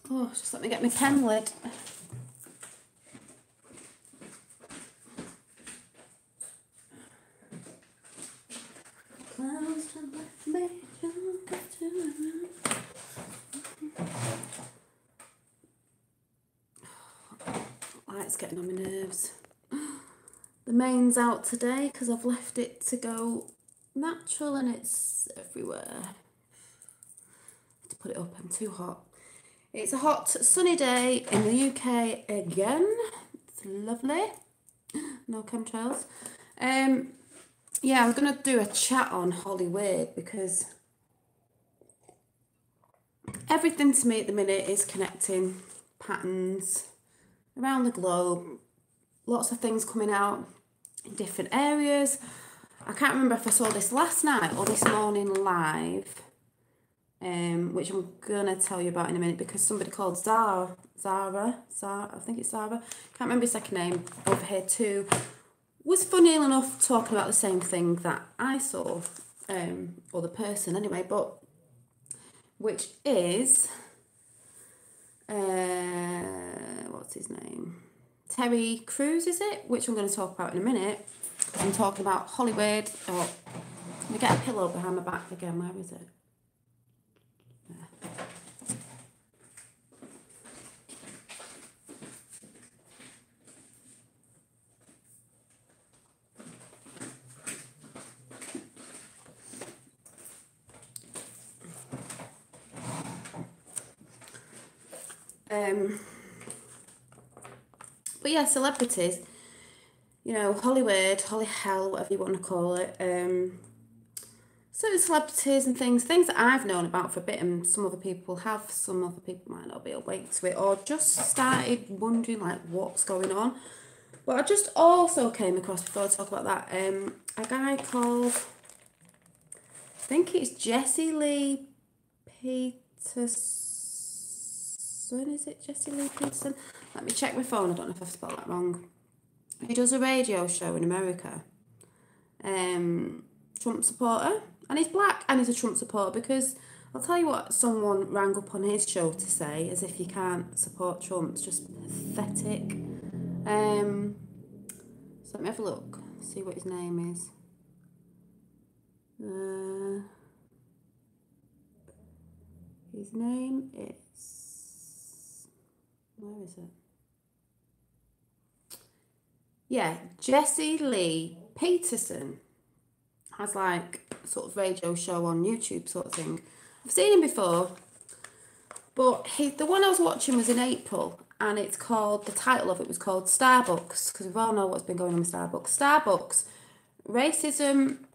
Oh, just let me get my pen lid. Light's getting on my nerves. The main's out today because I've left it to go natural and it's everywhere. To put it up, I'm too hot. It's a hot sunny day in the UK again. It's lovely. No chemtrails. Yeah, I was going to do a chat on Hollyweird because everything to me at the minute is connecting patterns around the globe. Lots of things coming out in different areas. I can't remember if I saw this last night or this morning live. Which I'm gonna tell you about in a minute because somebody called Zara, I think it's Zara, can't remember his second name, over here too, was funny enough talking about the same thing that I saw, or the person anyway, but which is, what's his name? Terry Crews, is it? Which I'm going to talk about in a minute. I'm talking about Hollyweird. Oh, let me get a pillow behind my back again. Where is it? But yeah, celebrities, you know, Hollyweird, Holly Hell, whatever you want to call it. Certain celebrities and things that I've known about for a bit, and some other people have, some other people might not be awake to it, or just started wondering like what's going on. But I just also came across, before I talk about that, a guy called, I think it's Jesse Lee Peterson, is it Jesse Lee Peterson? Let me check my phone, I don't know if I've spelled that wrong. He does a radio show in America. Trump supporter, and he's black and he's a Trump supporter, because I'll tell you what someone rang up on his show to say, as if you can't support Trump, it's just pathetic. So let me have a look, see what his name is. His name is, where is it? Yeah, Jesse Lee Peterson has like a sort of radio show on YouTube sort of thing. I've seen him before, but the one I was watching was in April, and it's called, the title of it was called Starbucks, because we all know what's been going on with Starbucks. Starbucks, racism,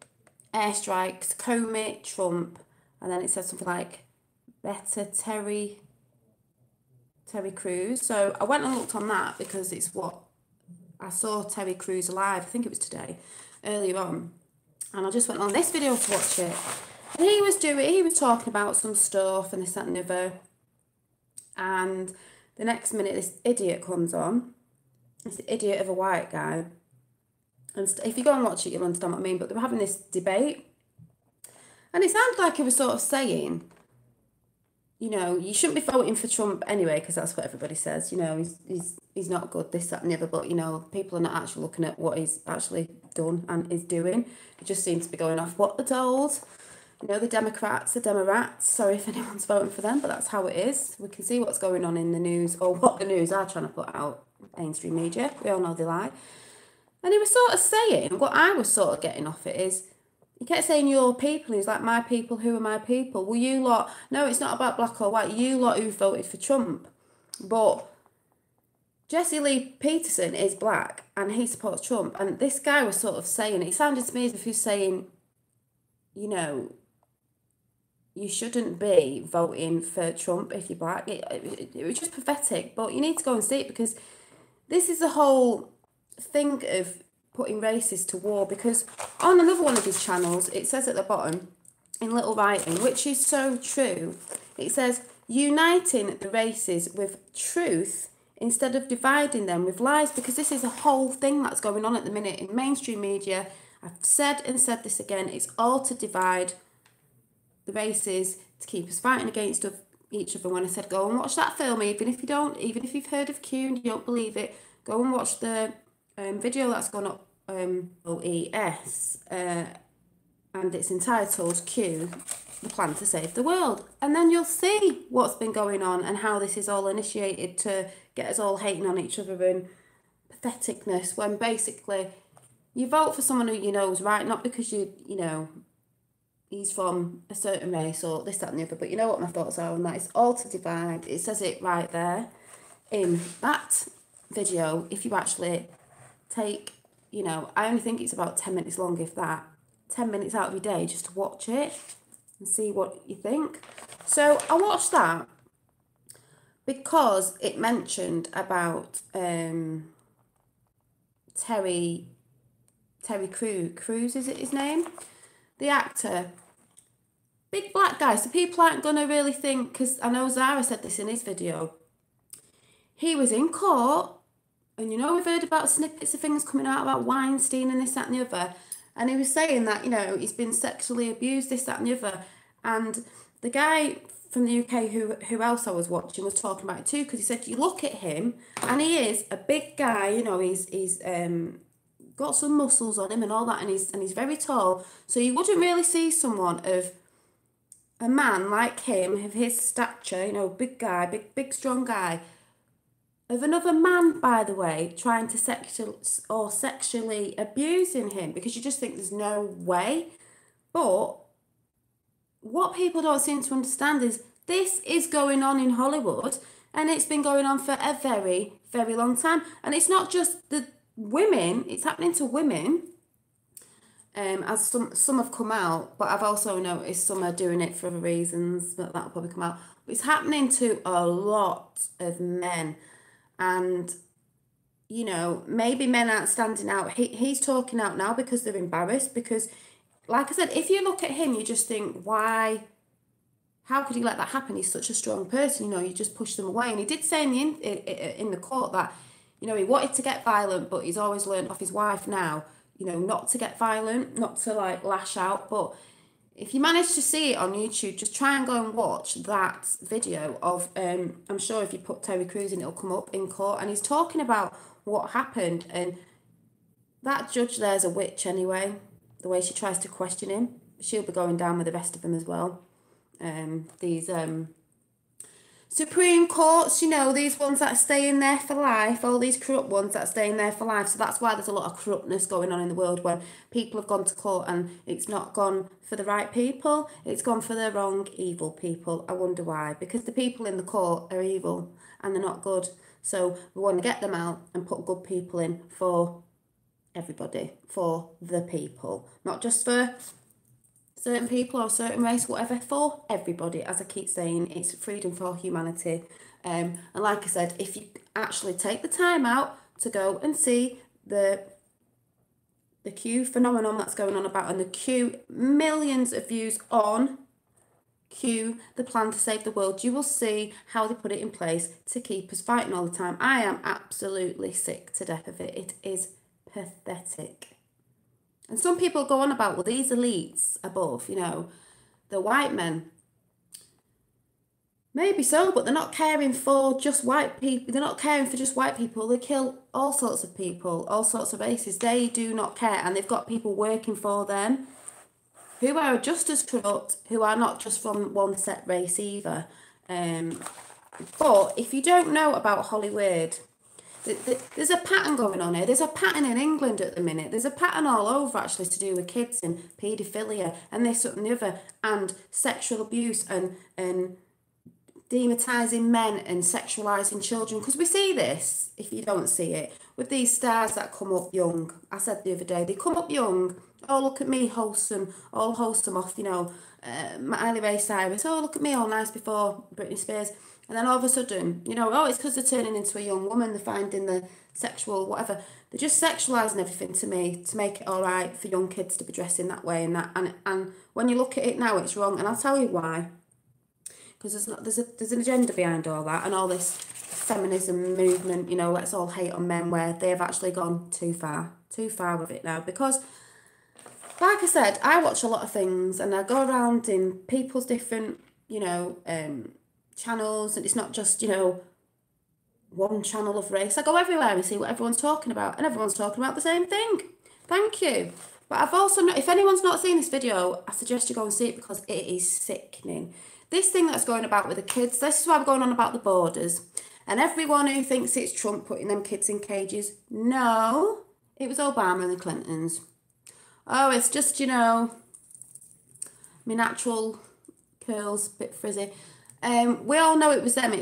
airstrikes, Comey, Trump, and then it says something like better Terry Crews. So I went and looked on that because it's what I saw Terry Crews live, I think it was today, earlier on, and I just went on this video to watch it, and he was talking about some stuff and this, that and the other, and the next minute this idiot comes on, this idiot of a white guy, and if you go and watch it you'll understand what I mean, but they were having this debate, and it sounded like he was sort of saying, you know, you shouldn't be voting for Trump anyway, because that's what everybody says. You know, he's not good, this, that and the other. But, you know, people are not actually looking at what he's actually done and is doing. It just seems to be going off what they're told. You know, the Democrats are Demorats. Sorry if anyone's voting for them, but that's how it is. We can see what's going on in the news, or what the news are trying to put out, mainstream media. We all know they lie. And he was sort of saying, what I was sort of getting off it is, he kept saying your people. He's like, my people, who are my people? Well, you lot, no, it's not about black or white. You lot who voted for Trump. But Jesse Lee Peterson is black and he supports Trump. And this guy was sort of saying, it sounded to me as if he was saying, you know, you shouldn't be voting for Trump if you're black. It was just pathetic. But you need to go and see it, because this is the whole thing of putting races to war, because on another one of his channels it says at the bottom in little writing, which is so true, it says uniting the races with truth instead of dividing them with lies, because this is a whole thing that's going on at the minute in mainstream media. I've said and said this again, it's all to divide the races, to keep us fighting against each other when I said go and watch that film, even if you've heard of Q and you don't believe it, go and watch the video that's gone up OES, and it's entitled Q, the plan to save the world. And then you'll see what's been going on and how this is all initiated to get us all hating on each other and patheticness, when basically you vote for someone who you know is right, not because you know he's from a certain race or this, that and the other. But you know what my thoughts are on that? It's all to divide. It says it right there in that video. If you actually take, I only think it's about 10 minutes long, if that, 10 minutes out of your day just to watch it and see what you think. So I watched that because it mentioned about Terry Crews, is it his name? The actor. Big black guy. So people aren't going to really think, because I know Zara said this in his video. He was in court, and we've heard about snippets of things coming out about Weinstein and this, that and the other. And he was saying that, he's been sexually abused, this, that and the other. And the guy from the UK who else I was watching was talking about it too, because he said, you look at him, and he is a big guy, he's got some muscles on him and all that, and he's very tall. So you wouldn't really see someone of a man like him, of his stature, big guy, big strong guy, of another man, by the way, trying to sexually abusing him, because you just think there's no way. But what people don't seem to understand is this is going on in Hollywood, and it's been going on for a very, very long time. And it's not just the women, it's happening to women, as some have come out, but I've also noticed some are doing it for other reasons, but that'll probably come out. But it's happening to a lot of men. And, maybe men aren't standing out. He's talking out now because they're embarrassed. Because, like I said, if you look at him, you just think, why? How could he let that happen? He's such a strong person, you just push them away. And he did say in the court that, he wanted to get violent, but he's always learned off his wife now, not to get violent, not to, lash out. But if you manage to see it on YouTube, just try and go and watch that video of, I'm sure if you put Terry Crews in, it'll come up in court. And he's talking about what happened. And that judge there's a witch anyway. The way she tries to question him. She'll be going down with the rest of them as well. These Supreme Courts, these ones that are staying there for life, all these corrupt ones that are staying there for life. So that's why there's a lot of corruptness going on in the world, when people have gone to court and it's not gone for the right people, it's gone for the wrong, evil people. I wonder why. Because the people in the court are evil and they're not good. So we want to get them out and put good people in for everybody, for the people, not just for certain people or certain race, whatever, for everybody. As I keep saying, it's freedom for humanity. And like I said, if you actually take the time out to go and see the Q phenomenon that's going on about, and the Q, millions of views on Q, the plan to save the world, you will see how they put it in place to keep us fighting all the time. I am absolutely sick to death of it. It is pathetic. And some people go on about, well, these elites above, the white men. Maybe so, but they're not caring for just white people. They're not caring for just white people. They kill all sorts of people, all sorts of races. They do not care. And they've got people working for them who are just as corrupt, who are not just from one set race either. But if you don't know about Hollyweird, there's a pattern going on here. There's a pattern in England at the minute. There's a pattern all over, actually, to do with kids and paedophilia and this and the other, and sexual abuse and demonising men and sexualising children. Because we see this, if you don't see it, with these stars that come up young. I said the other day, they come up young. Oh, look at me, wholesome, all wholesome off, Miley Ray Cyrus. Oh, look at me, all nice before Britney Spears. And then all of a sudden, it's because they're turning into a young woman, they're finding the sexual, whatever. They're just sexualising everything to me to make it all right for young kids to be dressing that way and that. And when you look at it now, it's wrong. And I'll tell you why. Because there's an agenda behind all that, and all this feminism movement, let's all hate on men, where they have actually gone too far with it now. Because, like I said, I watch a lot of things, and I go around in people's different, channels, and it's not just, you know, one channel of race. I go everywhere and see what everyone's talking about, and everyone's talking about the same thing. Thank you. But I've also, if anyone's not seen this video, I suggest you go and see it because it is sickening. This thing that's going about with the kids, this is why I'm going on about the borders. And everyone who thinks it's Trump putting them kids in cages, no, it was Obama and the Clintons. Oh, it's just, you know, my natural curls, a bit frizzy. We all know it was them.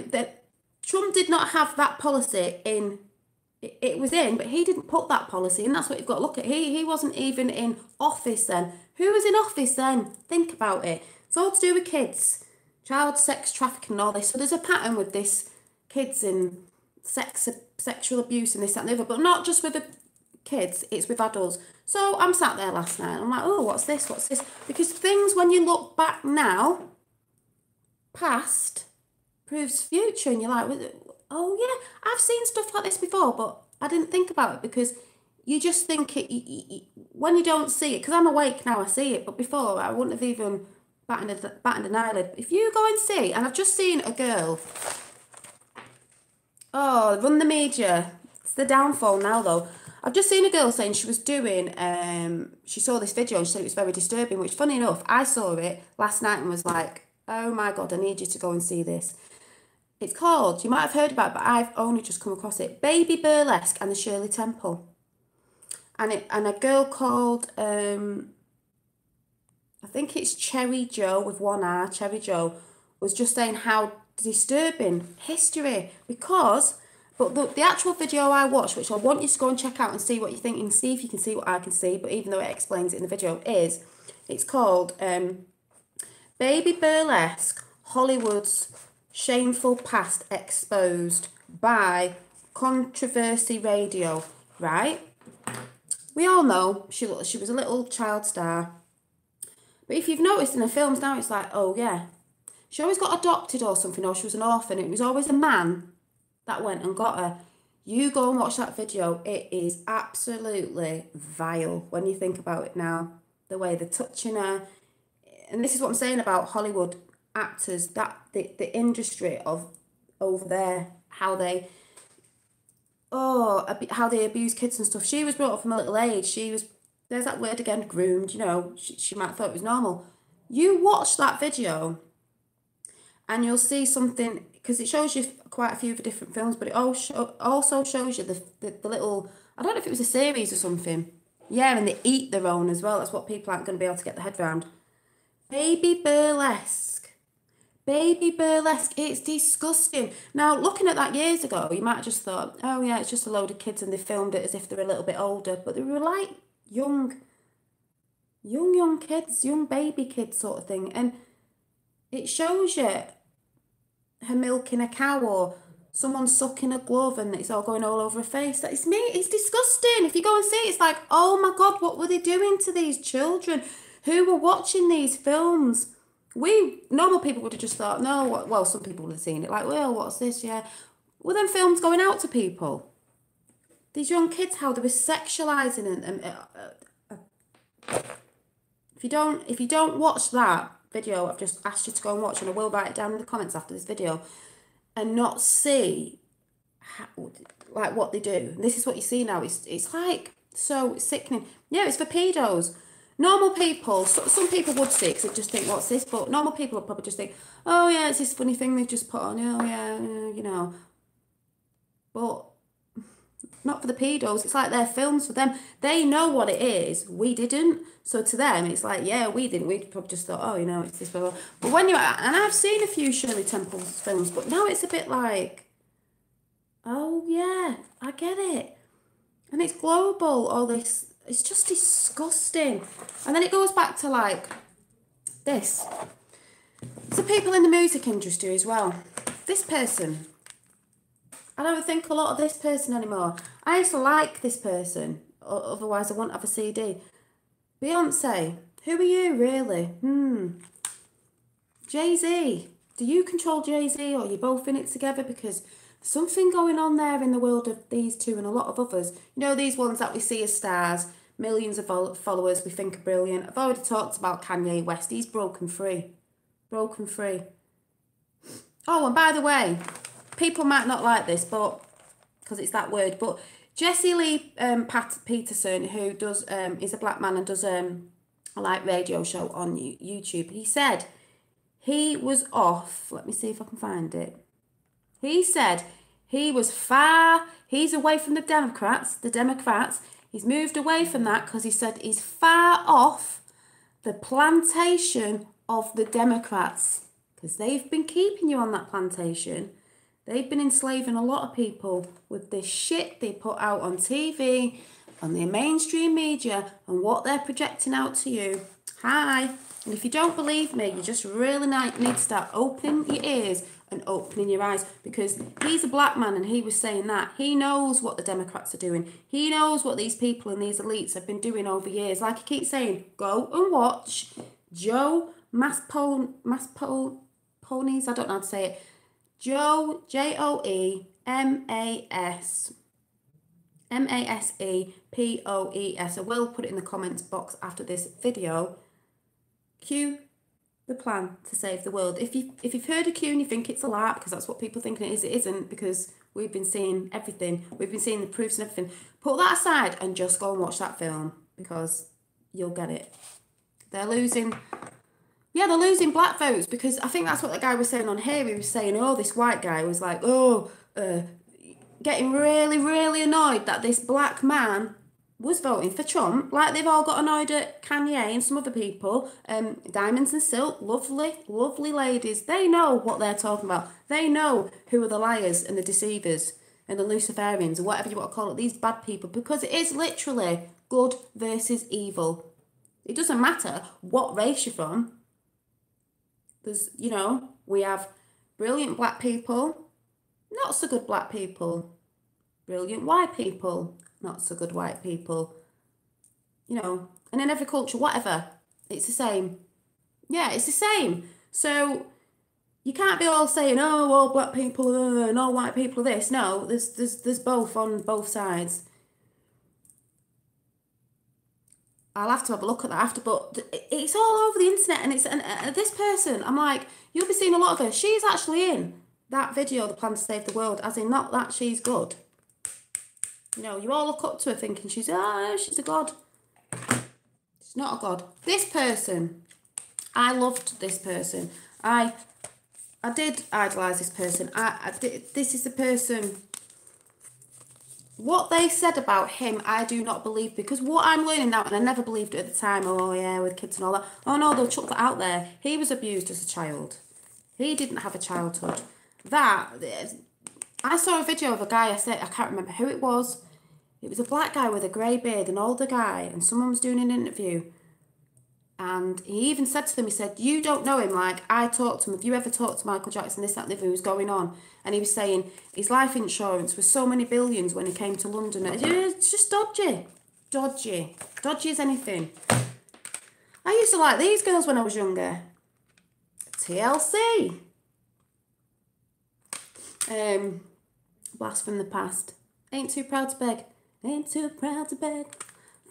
Trump did not have that policy in. It was in, but he didn't put that policy in. That's what you've got to look at. He wasn't even in office then. Who was in office then? Think about it. It's all to do with kids, child sex trafficking and all this. So there's a pattern with this, kids and sexual abuse and this, that and the other. But not just with the kids, it's with adults. So I'm sat there last night and I'm like, oh, what's this? What's this? Because things, when you look back now, past proves future, and you're like, oh yeah, I've seen stuff like this before, but I didn't think about it because you just think it, when you don't see it, because I'm awake now, I see it, but before I wouldn't have even battened an eyelid. If you go and see, and I've just seen a girl, oh, run the media, it's the downfall now though. I've just seen a girl saying she was doing, she saw this video and she said it was very disturbing, which funny enough, I saw it last night and was like, oh my God, I need you to go and see this. It's called, you might have heard about it, but I've only just come across it, Baby Burlesque and the Shirley Temple. And a girl called, I think it's Cherry Joe with one R, Cherry Joe, was just saying how disturbing history, because, but the actual video I watched, which I want you to go and check out and see what you think and see if you can see what I can see, but even though it explains it in the video, it's called Baby Burlesque, Hollywood's Shameful Past Exposed by Controversy Radio, right? We all know she was a little child star. But if you've noticed in the films now, it's like, oh yeah, she always got adopted or something, or she was an orphan. It was always a man that went and got her. You go and watch that video. It is absolutely vile when you think about it now. The way they're touching her. And this is what I'm saying about Hollywood actors, that the industry of over there, how they abuse kids and stuff. She was brought up from a little age. She was, there's that word again, groomed, you know, she might have thought it was normal. You watch that video and you'll see something, because it shows you quite a few of the different films, but it also shows you the little, I don't know if it was a series or something. Yeah, and they eat their own as well. That's what people aren't going to be able to get their head around. Baby Burlesque. Baby Burlesque. It's disgusting. Now, looking at that years ago, you might have just thought, oh yeah, it's just a load of kids and they filmed it as if they're a little bit older. But they were like young kids, young baby kids sort of thing. And it shows you her milking a cow or someone sucking a glove and it's all going all over her face. That is me. It's disgusting. If you go and see it, it's like, oh my God, what were they doing to these children who were watching these films? We normal people would have just thought, no, well, some people would have seen it like, well, what's this? Yeah. Well, then films going out to people. These young kids, how they were sexualizing and if you don't watch that video, I've just asked you to go and watch, and I will write it down in the comments after this video, and not see how, like what they do. And this is what you see now. It's like so sickening. Yeah, it's for pedos. Normal people, some people would see it because they just think, what's this? But normal people would probably just think, oh yeah, it's this funny thing they've just put on. Oh yeah, you know. But not for the pedos. It's like they're films for them. They know what it is. We didn't. So to them, it's like, yeah, we didn't. We probably just thought, oh, you know, it's this. Blah, blah. But when you're, and I've seen a few Shirley Temple films, but now it's a bit like, oh yeah, I get it. And it's global, all this. It's just disgusting. And then it goes back to like this. So people in the music industry as well. This person, I don't think a lot of this person anymore. I used to like this person, otherwise I wouldn't have a CD. Beyonce, who are you really? Jay-Z, do you control Jay-Z or are you both in it together? Because there's something going on there in the world of these two and a lot of others. You know, these ones that we see as stars, millions of followers, we think are brilliant. I've already talked about Kanye West. He's broken free. Broken free. Oh, and by the way, people might not like this, but because it's that word, but Jesse Lee Peterson, who does is a black man and does a like radio show on YouTube. He said he was off. Let me see if I can find it. He said he was he's away from the Democrats. He's moved away from that because he said he's far off the plantation of the Democrats. Because they've been keeping you on that plantation. They've been enslaving a lot of people with this shit they put out on TV, on the mainstream media, and what they're projecting out to you. Hi. And if you don't believe me, you just really need to start opening your ears and opening your eyes, because he's a black man and he was saying that. He knows what the Democrats are doing. He knows what these people and these elites have been doing over years. Like he keeps saying, go and watch Joe Ponies, I don't know how to say it. Joe, Joemassepoes. I will put it in the comments box after this video. Q, the plan to save the world. If you've heard of Q and you think it's a lie, because that's what people think it is, it isn't, because we've been seeing everything. We've been seeing the proofs and everything. Put that aside and just go and watch that film, because you'll get it. They're losing black votes, because I think that's what the guy was saying on here. He was saying, oh, this white guy was like, getting really, really annoyed that this black man was voting for Trump. Like they've all got annoyed at Kanye and some other people. Diamonds and Silk, lovely, lovely ladies. They know what they're talking about. They know who are the liars and the deceivers and the Luciferians, or whatever you want to call it, these bad people, because it is literally good versus evil. It doesn't matter what race you're from. There's, we have brilliant black people, not so good black people, brilliant white people, not so good white people, and in every culture, whatever, it's the same. Yeah, it's the same. So you can't be all saying, oh, all black people and all white people are this. No, there's both on both sides. I'll have to have a look at that after, but it's all over the internet, and this person, I'm like, you'll be seeing a lot of her. She's actually in that video, The Plan to Save the World, as in not that she's good. You all look up to her thinking she's a god. She's not a god. This person, I loved this person. I did idolise this person. This is the person. What they said about him, I do not believe, because what I'm learning now, and I never believed it at the time, oh yeah, with kids and all that. Oh no, they'll chuck that out there. He was abused as a child. He didn't have a childhood. I saw a video of a guy, I can't remember who it was. It was a black guy with a grey beard, an older guy, and someone was doing an interview. And he even said to them, he said, you don't know him, like I talked to him. Have you ever talked to Michael Jackson, this, that, and the other, who was going on? And he was saying his life insurance was so many billions when he came to London. It's just dodgy. Dodgy. Dodgy as anything. I used to like these girls when I was younger. TLC. Blast from the past. Ain't too proud to beg. Ain't too proud to beg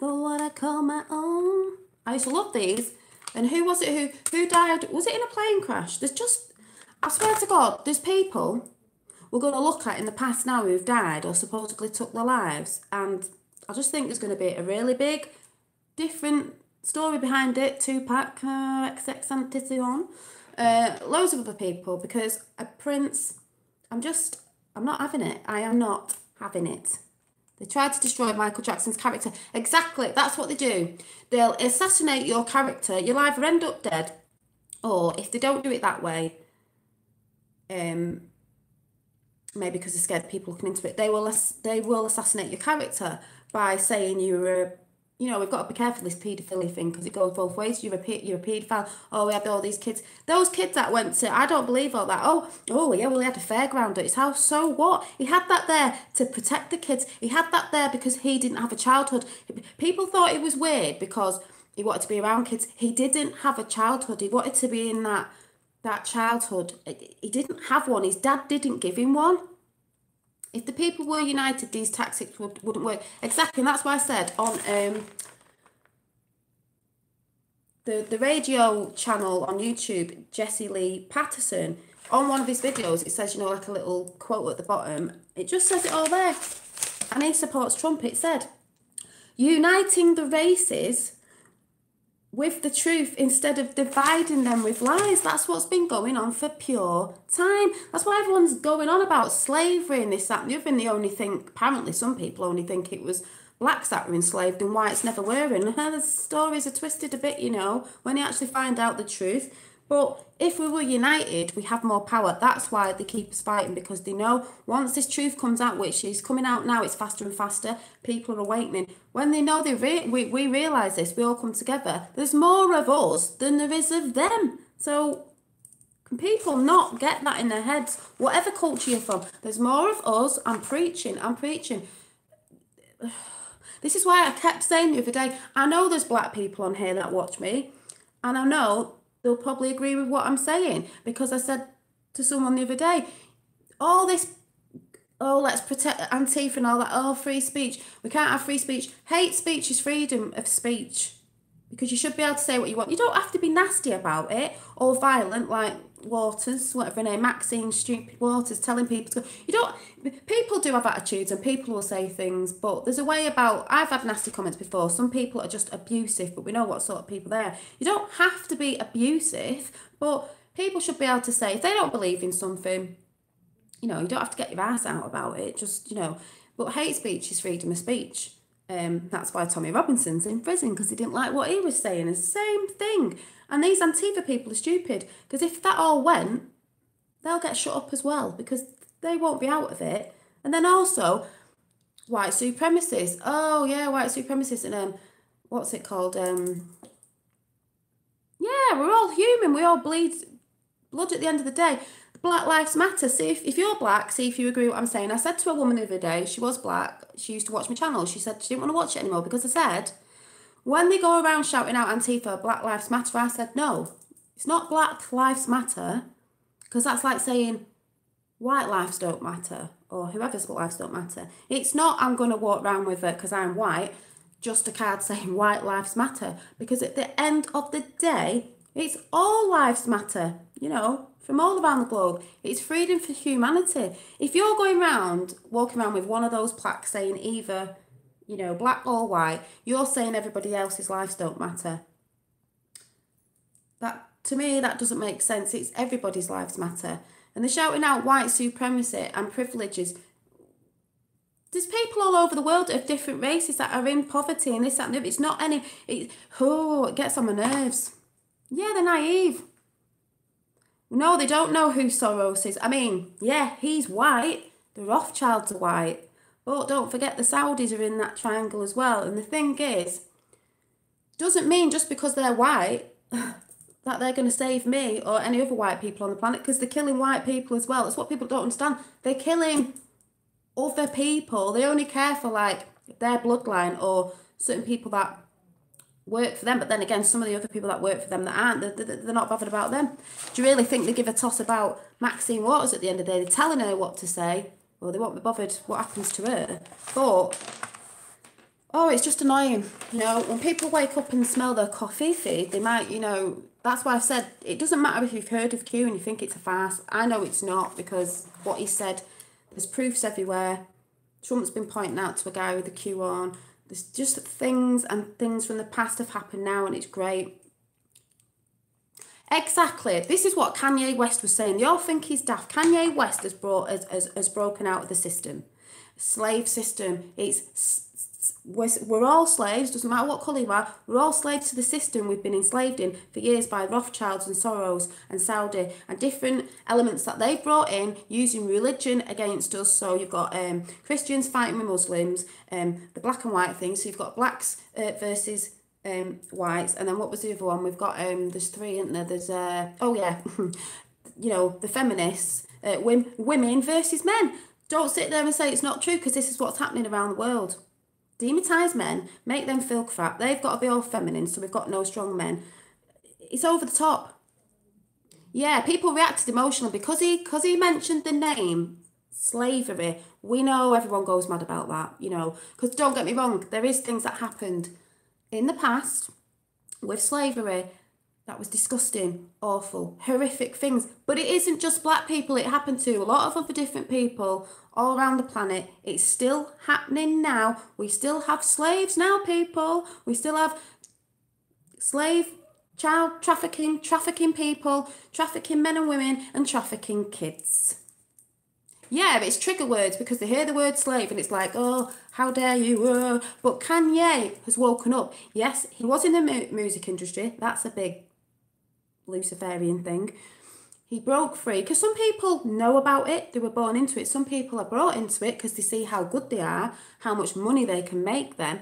for what I call my own. I used to love these. And who was it who died? Was it in a plane crash? There's just, I swear to God, there's people we're going to look at in the past now who've died or supposedly took their lives. And I just think there's going to be a really big, different story behind it. Tupac, XXXTentacion, loads of other people, because a Prince, I'm not having it. I am not having it. They tried to destroy Michael Jackson's character. Exactly, that's what they do. They'll assassinate your character. You'll either end up dead, or if they don't do it that way, maybe because they're scared of people looking into it, they will assassinate your character by saying we've got to be careful this paedophilia thing, because it goes both ways. You're a paedophile. Oh, we had all these kids. Those kids that went to, I don't believe all that. Oh yeah, well, he had a fairground at his house. So what? He had that there to protect the kids. He had that there because he didn't have a childhood. People thought it was weird because he wanted to be around kids. He didn't have a childhood. He wanted to be in that childhood. He didn't have one. His dad didn't give him one. If the people were united, these tactics wouldn't work. Exactly, and that's why I said on the radio channel on YouTube, Jesse Lee Patterson, on one of his videos, it says, you know, like a little quote at the bottom. It just says it all there. And he supports Trump. It said, uniting the races with the truth instead of dividing them with lies. That's what's been going on for pure time. That's why everyone's going on about slavery and this, that, and the other. And they only think, apparently some people only think it was blacks that were enslaved and whites never were. And the stories are twisted a bit, you know, when you actually find out the truth. But if we were united, we have more power. That's why they keep us fighting, because they know once this truth comes out, which is coming out now, it's faster and faster. People are awakening. When they know we realise this, we all come together. There's more of us than there is of them. So can people not get that in their heads? Whatever culture you're from, there's more of us. I'm preaching. This is why I kept saying the other day, I know there's black people on here that watch me, and I know they'll probably agree with what I'm saying, because I said to someone the other day, all this, oh, let's protect Antifa and all that, oh, free speech. We can't have free speech. Hate speech is freedom of speech, because you should be able to say what you want. You don't have to be nasty about it or violent like Waters, whatever her name, Maxine Stupid Waters, telling people to go. You don't, people do have attitudes and people will say things, but there's a way about, I've had nasty comments before. Some people are just abusive, but we know what sort of people they are. You don't have to be abusive, but people should be able to say, if they don't believe in something, you know, you don't have to get your ass out about it, just, you know. But hate speech is freedom of speech. That's why Tommy Robinson's in prison, because he didn't like what he was saying. It's the same thing. And these Antifa people are stupid, because if that all went, they'll get shut up as well, because they won't be out of it. And then also, white supremacists. Oh, yeah, white supremacists. And what's it called? Yeah, we're all human. We all bleed blood at the end of the day. Black Lives Matter. See, if you're black, see if you agree with what I'm saying. I said to a woman the other day, she was black, she used to watch my channel, she said she didn't want to watch it anymore, because I said, when they go around shouting out Antifa, Black Lives Matter, I said, no, it's not Black Lives Matter, because that's like saying white lives don't matter, or whoever's lives don't matter. It's not, I'm going to walk around with it because I'm white, just a card saying white lives matter, because at the end of the day, it's all lives matter, you know, from all around the globe. It's freedom for humanity. If you're going around, walking around with one of those plaques saying either, you know, black or white, you're saying everybody else's lives don't matter. That, to me, that doesn't make sense. It's everybody's lives matter. And they're shouting out white supremacy and privileges. There's people all over the world of different races that are in poverty and this, that, and the other. It's not any, it gets on my nerves. Yeah, they're naive. No, they don't know who Soros is. I mean, yeah, he's white. The Rothschilds are white. But don't forget the Saudis are in that triangle as well. And the thing is, doesn't mean just because they're white that they're going to save me or any other white people on the planet, because they're killing white people as well. That's what people don't understand. They're killing other people. They only care for like their bloodline or certain people that work for them, but then again, some of the other people that work for them that aren't, they're not bothered about them. Do you really think they give a toss about Maxine Waters at the end of the day? They're telling her what to say. Well, they won't be bothered what happens to her. But, oh, it's just annoying. You know, when people wake up and smell their coffee feed, they might, you know, that's why I've said, it doesn't matter if you've heard of Q and you think it's a farce. I know it's not, because what he said, there's proofs everywhere. Trump's been pointing out to a guy with a Q on. There's just things from the past have happened now, and it's great. Exactly. This is what Kanye West was saying. They all think he's daft. Kanye West has broken out of the system. Slave system. We're all slaves, doesn't matter what colour you are, we're all slaves to the system we've been enslaved in for years by Rothschilds and Soros and Saudi and different elements that they've brought in using religion against us. So you've got Christians fighting with Muslims, the black and white thing. So you've got blacks versus whites, and then what was the other one? We've got, there's three, isn't there? There's, oh yeah, you know, the feminists, women versus men. Don't sit there and say it's not true, because this is what's happening around the world. Demonise men, make them feel crap. They've got to be all feminine, so we've got no strong men. It's over the top. Yeah, people reacted emotionally because he mentioned the name slavery. We know everyone goes mad about that, you know, because don't get me wrong, there is things that happened in the past with slavery That was disgusting, awful, horrific things. But it isn't just black people. It happened to a lot of other different people all around the planet. It's still happening now. We still have slaves now, people. We still have child trafficking people, trafficking men and women, and trafficking kids. Yeah, it's trigger words because they hear the word slave and it's like, oh, how dare you. But Kanye has woken up. Yes, he was in the music industry. That's a big Luciferian thing. He broke free because some people know about it. They were born into it. Some people are brought into it because they see how good they are, how much money they can make then.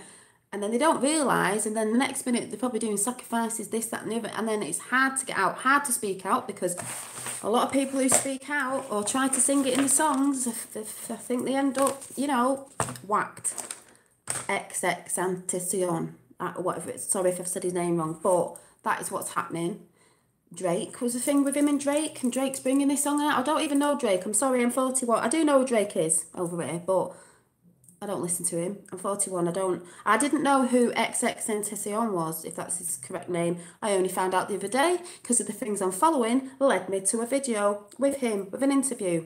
And then they don't realise, and then the next minute they're probably doing sacrifices, this, that and the other. And then it's hard to get out, hard to speak out, because a lot of people who speak out or try to sing it in the songs, I think they end up, you know, whacked. XXXTentacion, whatever it's, sorry if I've said his name wrong, but that is what's happening. Drake was a thing with him and Drake's bringing this song out. I don't even know Drake. I'm sorry, I'm 41. I do know who Drake is over here, but I don't listen to him. I'm 41. I didn't know who XXXTentacion was, if that's his correct name. I only found out the other day because of the things I'm following led me to a video with him, with an interview.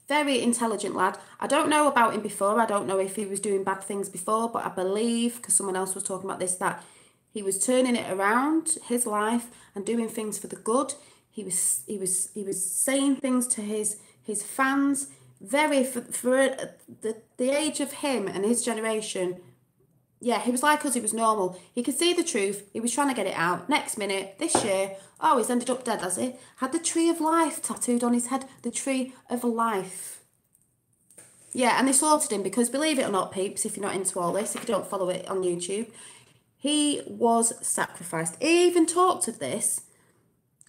Very intelligent lad. I don't know about him before. I don't know if he was doing bad things before, but I believe, because someone else was talking about this, that he was turning it around, his life, and doing things for the good. He was saying things to his fans. Very, for the age of him and his generation, yeah, he was like us, he was normal. He could see the truth, he was trying to get it out. Next minute, this year, oh, he's ended up dead, has he? Had the tree of life tattooed on his head, the tree of life. Yeah, and they slaughtered him because, believe it or not, peeps, if you're not into all this, if you don't follow it on YouTube, he was sacrificed. He even talked of this.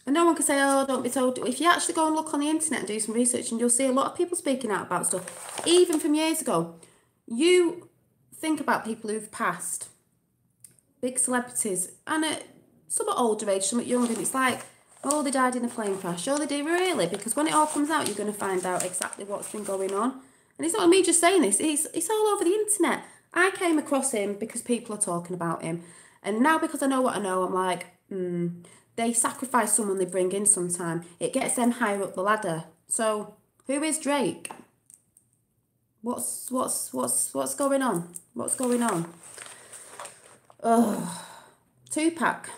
And no one can say, oh, don't be told. If you actually go and look on the internet and do some research, and you'll see a lot of people speaking out about stuff, even from years ago. You think about people who've passed, big celebrities, and some at older age, some at younger, and it's like, oh, they died in a plane crash. Oh, they did, really? Because when it all comes out, you're going to find out exactly what's been going on. And it's not me just saying this, it's all over the internet. I came across him because people are talking about him. And now because I know what I know, I'm like, they sacrifice someone they bring in sometime. It gets them higher up the ladder. So, who is Drake? What's going on? What's going on? Oh, Tupac.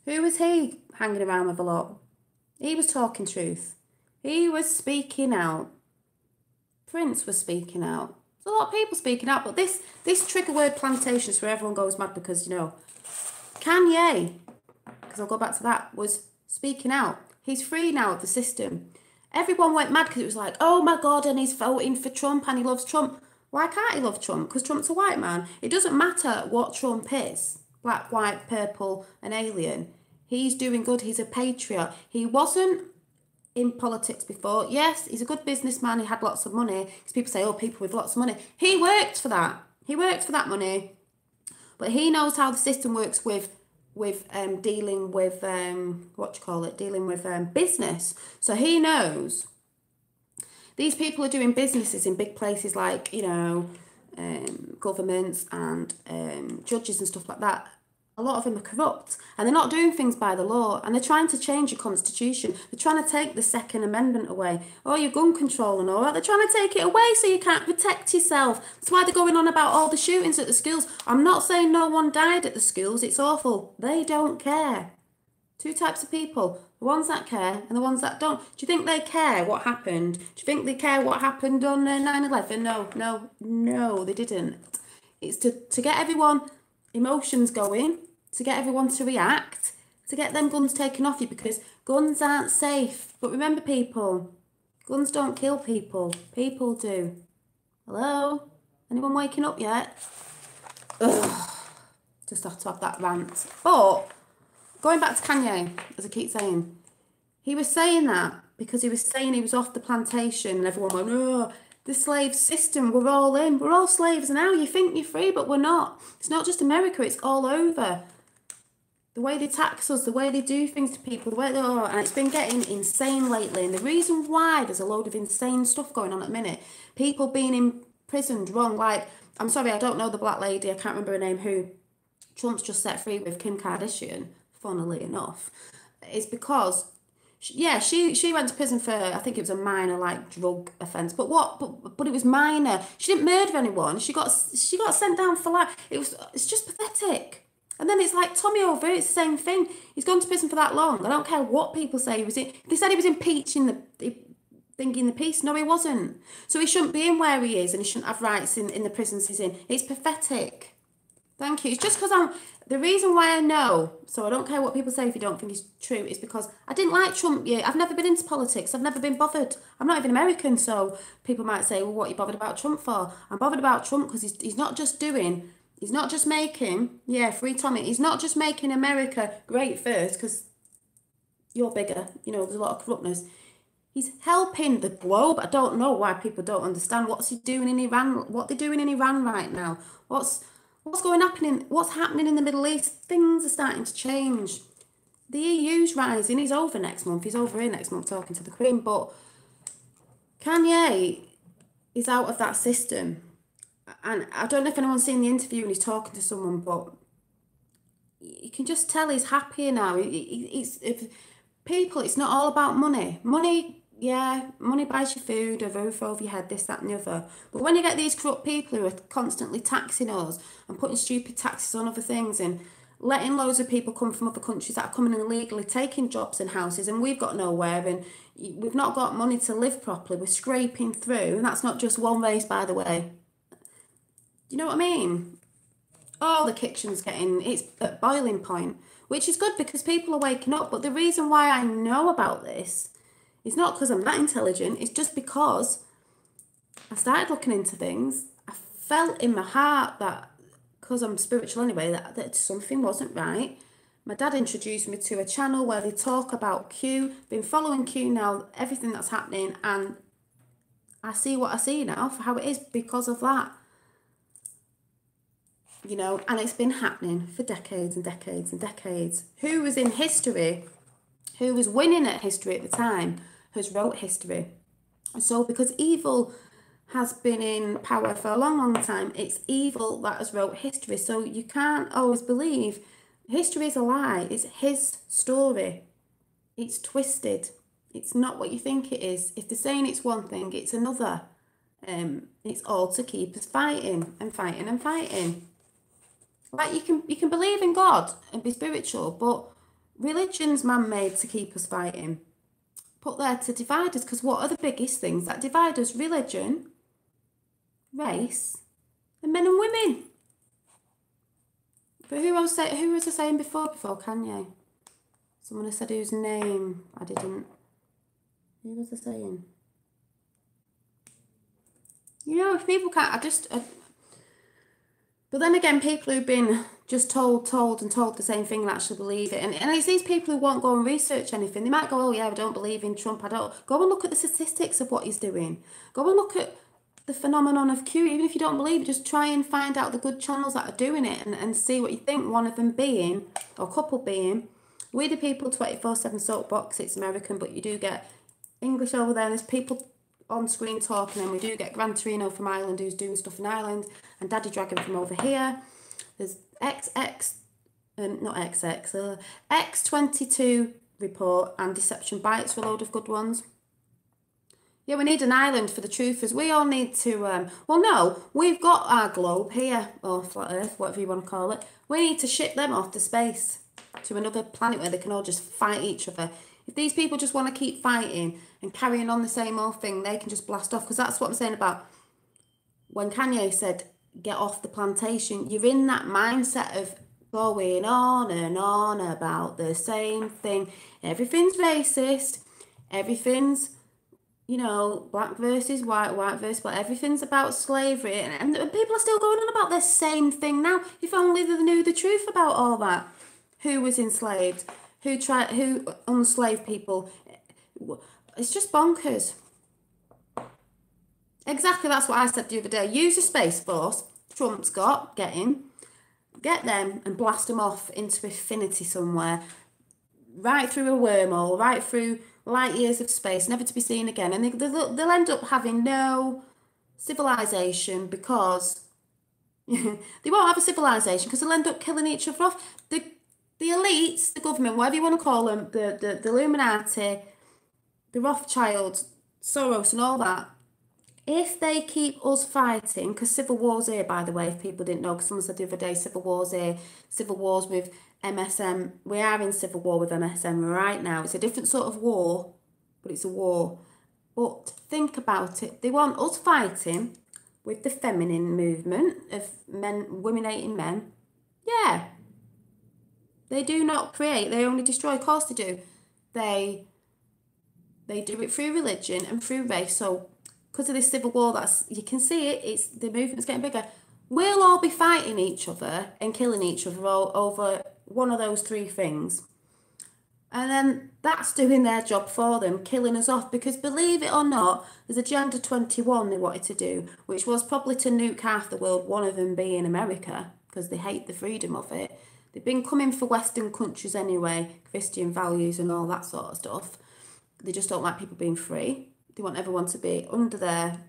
Who was he hanging around with a lot? He was talking truth. He was speaking out. Prince was speaking out. There's a lot of people speaking out, but this trigger word plantation is where everyone goes mad because, you know, Kanye, because I'll go back to that, was speaking out. He's free now of the system. Everyone went mad because it was like, oh my God, and he's voting for Trump and he loves Trump. Why can't he love Trump? Because Trump's a white man. It doesn't matter what Trump is, black, white, purple, an alien. He's doing good. He's a patriot. He wasn't in politics before. Yes, he's a good businessman. He had lots of money. Because people say, oh, people with lots of money. He worked for that. He worked for that money. But he knows how the system works with dealing with dealing with business. So he knows these people are doing businesses in big places like, you know, governments and judges and stuff like that. A lot of them are corrupt and they're not doing things by the law, and they're trying to change your constitution. They're trying to take the Second Amendment away. Oh, your gun control and all that. They're trying to take it away so you can't protect yourself. That's why they're going on about all the shootings at the schools. I'm not saying no one died at the schools. It's awful. They don't care. Two types of people. The ones that care and the ones that don't. Do you think they care what happened? Do you think they care what happened on 9/11? No, they didn't. It's to get everyone emotions going, to get everyone to react, to get them guns taken off you, because guns aren't safe. But remember, people, guns don't kill people. People do. Hello? Anyone waking up yet? Ugh. Just have to have that rant. But going back to Kanye, as I keep saying, he was saying that because he was saying he was off the plantation and everyone went, oh, the slave system, we're all in. We're all slaves now. You think you're free, but we're not. It's not just America, it's all over. The way they tax us, the way they do things to people, the way they are, and it's been getting insane lately. And the reason why there's a load of insane stuff going on at the minute, people being imprisoned wrong, like, I'm sorry, I don't know the black lady, I can't remember her name, who Trump's just set free with Kim Kardashian, funnily enough, is because she went to prison for, I think it was a minor like drug offence, but it was minor. She didn't murder anyone. She got sent down for life. It's just pathetic. And then it's like Tommy over, it's the same thing. He's gone to prison for that long. I don't care what people say. They said he was impeaching the piece. No, he wasn't. So he shouldn't be in where he is, and he shouldn't have rights in the prisons he's in. It's pathetic. Thank you. It's just because the reason why I know, so I don't care what people say if you don't think it's true, is because I didn't like Trump. Yeah, I've never been into politics. I've never been bothered. I'm not even American, so people might say, well, what are you bothered about Trump for? I'm bothered about Trump because he's not just making, free Tommy, he's not just making America great first, because you're bigger, there's a lot of corruptness. He's helping the globe. I don't know why people don't understand what's he doing in Iran, what they're doing in Iran right now. What's happening in the Middle East? Things are starting to change. The EU's rising. He's over next month. He's over here next month talking to the Queen. But Kanye is out of that system. And I don't know if anyone's seen the interview and he's talking to someone, but you can just tell he's happier now. It's not all about money. Money buys you food, a roof over your head, this, that and the other. But when you get these corrupt people who are constantly taxing us and putting stupid taxes on other things and letting loads of people come from other countries that are coming in illegally, taking jobs and houses, and we've got nowhere, and we've not got money to live properly, we're scraping through, and that's not just one race, by the way. You know what I mean? All the kitchen's it's at boiling point, which is good because people are waking up. But the reason why I know about this is not because I'm that intelligent. It's just because I started looking into things. I felt in my heart that, because I'm spiritual anyway, that something wasn't right. My dad introduced me to a channel where they talk about Q. Been following Q now, everything that's happening, and I see what I see now for how it is because of that. And it's been happening for decades and decades and decades. Who was in history, who was winning at history at the time, has wrote history. So because evil has been in power for a long, long time, it's evil that has wrote history. So you can't always believe history is a lie. It's his story. It's twisted. It's not what you think it is. If they're saying it's one thing, it's another. It's all to keep us fighting and fighting and fighting. Like you can believe in God and be spiritual, but religion's man-made to keep us fighting. Put there to divide us, because what are the biggest things that divide us? Religion, race, and men and women. But who was I saying before Kanye? Someone has said whose name I didn't. Who was I saying? If people can't, but then again, people who've been just told the same thing and actually believe it. And it's these people who won't go and research anything. They might go, oh yeah, I don't believe in Trump. I don't. Go and look at the statistics of what he's doing. Go and look at the phenomenon of Q. Even if you don't believe it, just try and find out the good channels that are doing it and see what you think. One of them being, or couple being, We the People 24/7 soapbox. It's American, but you do get English over there. And there's people on screen talking, and we do get Gran Torino from Ireland who's doing stuff in Ireland, and Daddy Dragon from over here. There's X22 report and Deception Bites for a load of good ones. Yeah, we need an island for the truthers. We all need to, well, no, we've got our globe here, or flat earth, whatever you want to call it. We need to ship them off to space, to another planet where they can all just fight each other. If these people just want to keep fighting and carrying on the same old thing, they can just blast off. Because that's what I'm saying about when Kanye said, get off the plantation. You're in that mindset of going on and on about the same thing. Everything's racist. Everything's, black versus white, white versus black. Everything's about slavery. And people are still going on about the same thing now. If only they knew the truth about all that. Who was enslaved? Who enslaved people? It's just bonkers. Exactly, that's what I said the other day. Use a Space Force Trump's got, get them and blast them off into infinity somewhere, right through a wormhole, right through light years of space, never to be seen again. And they'll end up having no civilization because They won't have a civilization because they'll end up killing each other off. The elites, the government, whatever you want to call them, the Illuminati, the Rothschilds, Soros and all that, if they keep us fighting, because civil war's here, by the way, if people didn't know, because someone said the other day, civil war's here, civil war's with MSM. We are in civil war with MSM right now. It's a different sort of war, but it's a war. But think about it. They want us fighting with the feminine movement of men, women hating men. Yeah. They do not create, they only destroy. Of course they do. They do it through religion and through race. So because of this civil war, that's, you can see it, it's, the movement's getting bigger. We'll all be fighting each other and killing each other all over one of those three things. And then that's doing their job for them, killing us off. Because believe it or not, there's Agenda 21 they wanted to do, which was probably to nuke half the world, one of them being America, because they hate the freedom of it. They've been coming for Western countries anyway, Christian values and all that sort of stuff. They just don't like people being free. They want everyone to be under there.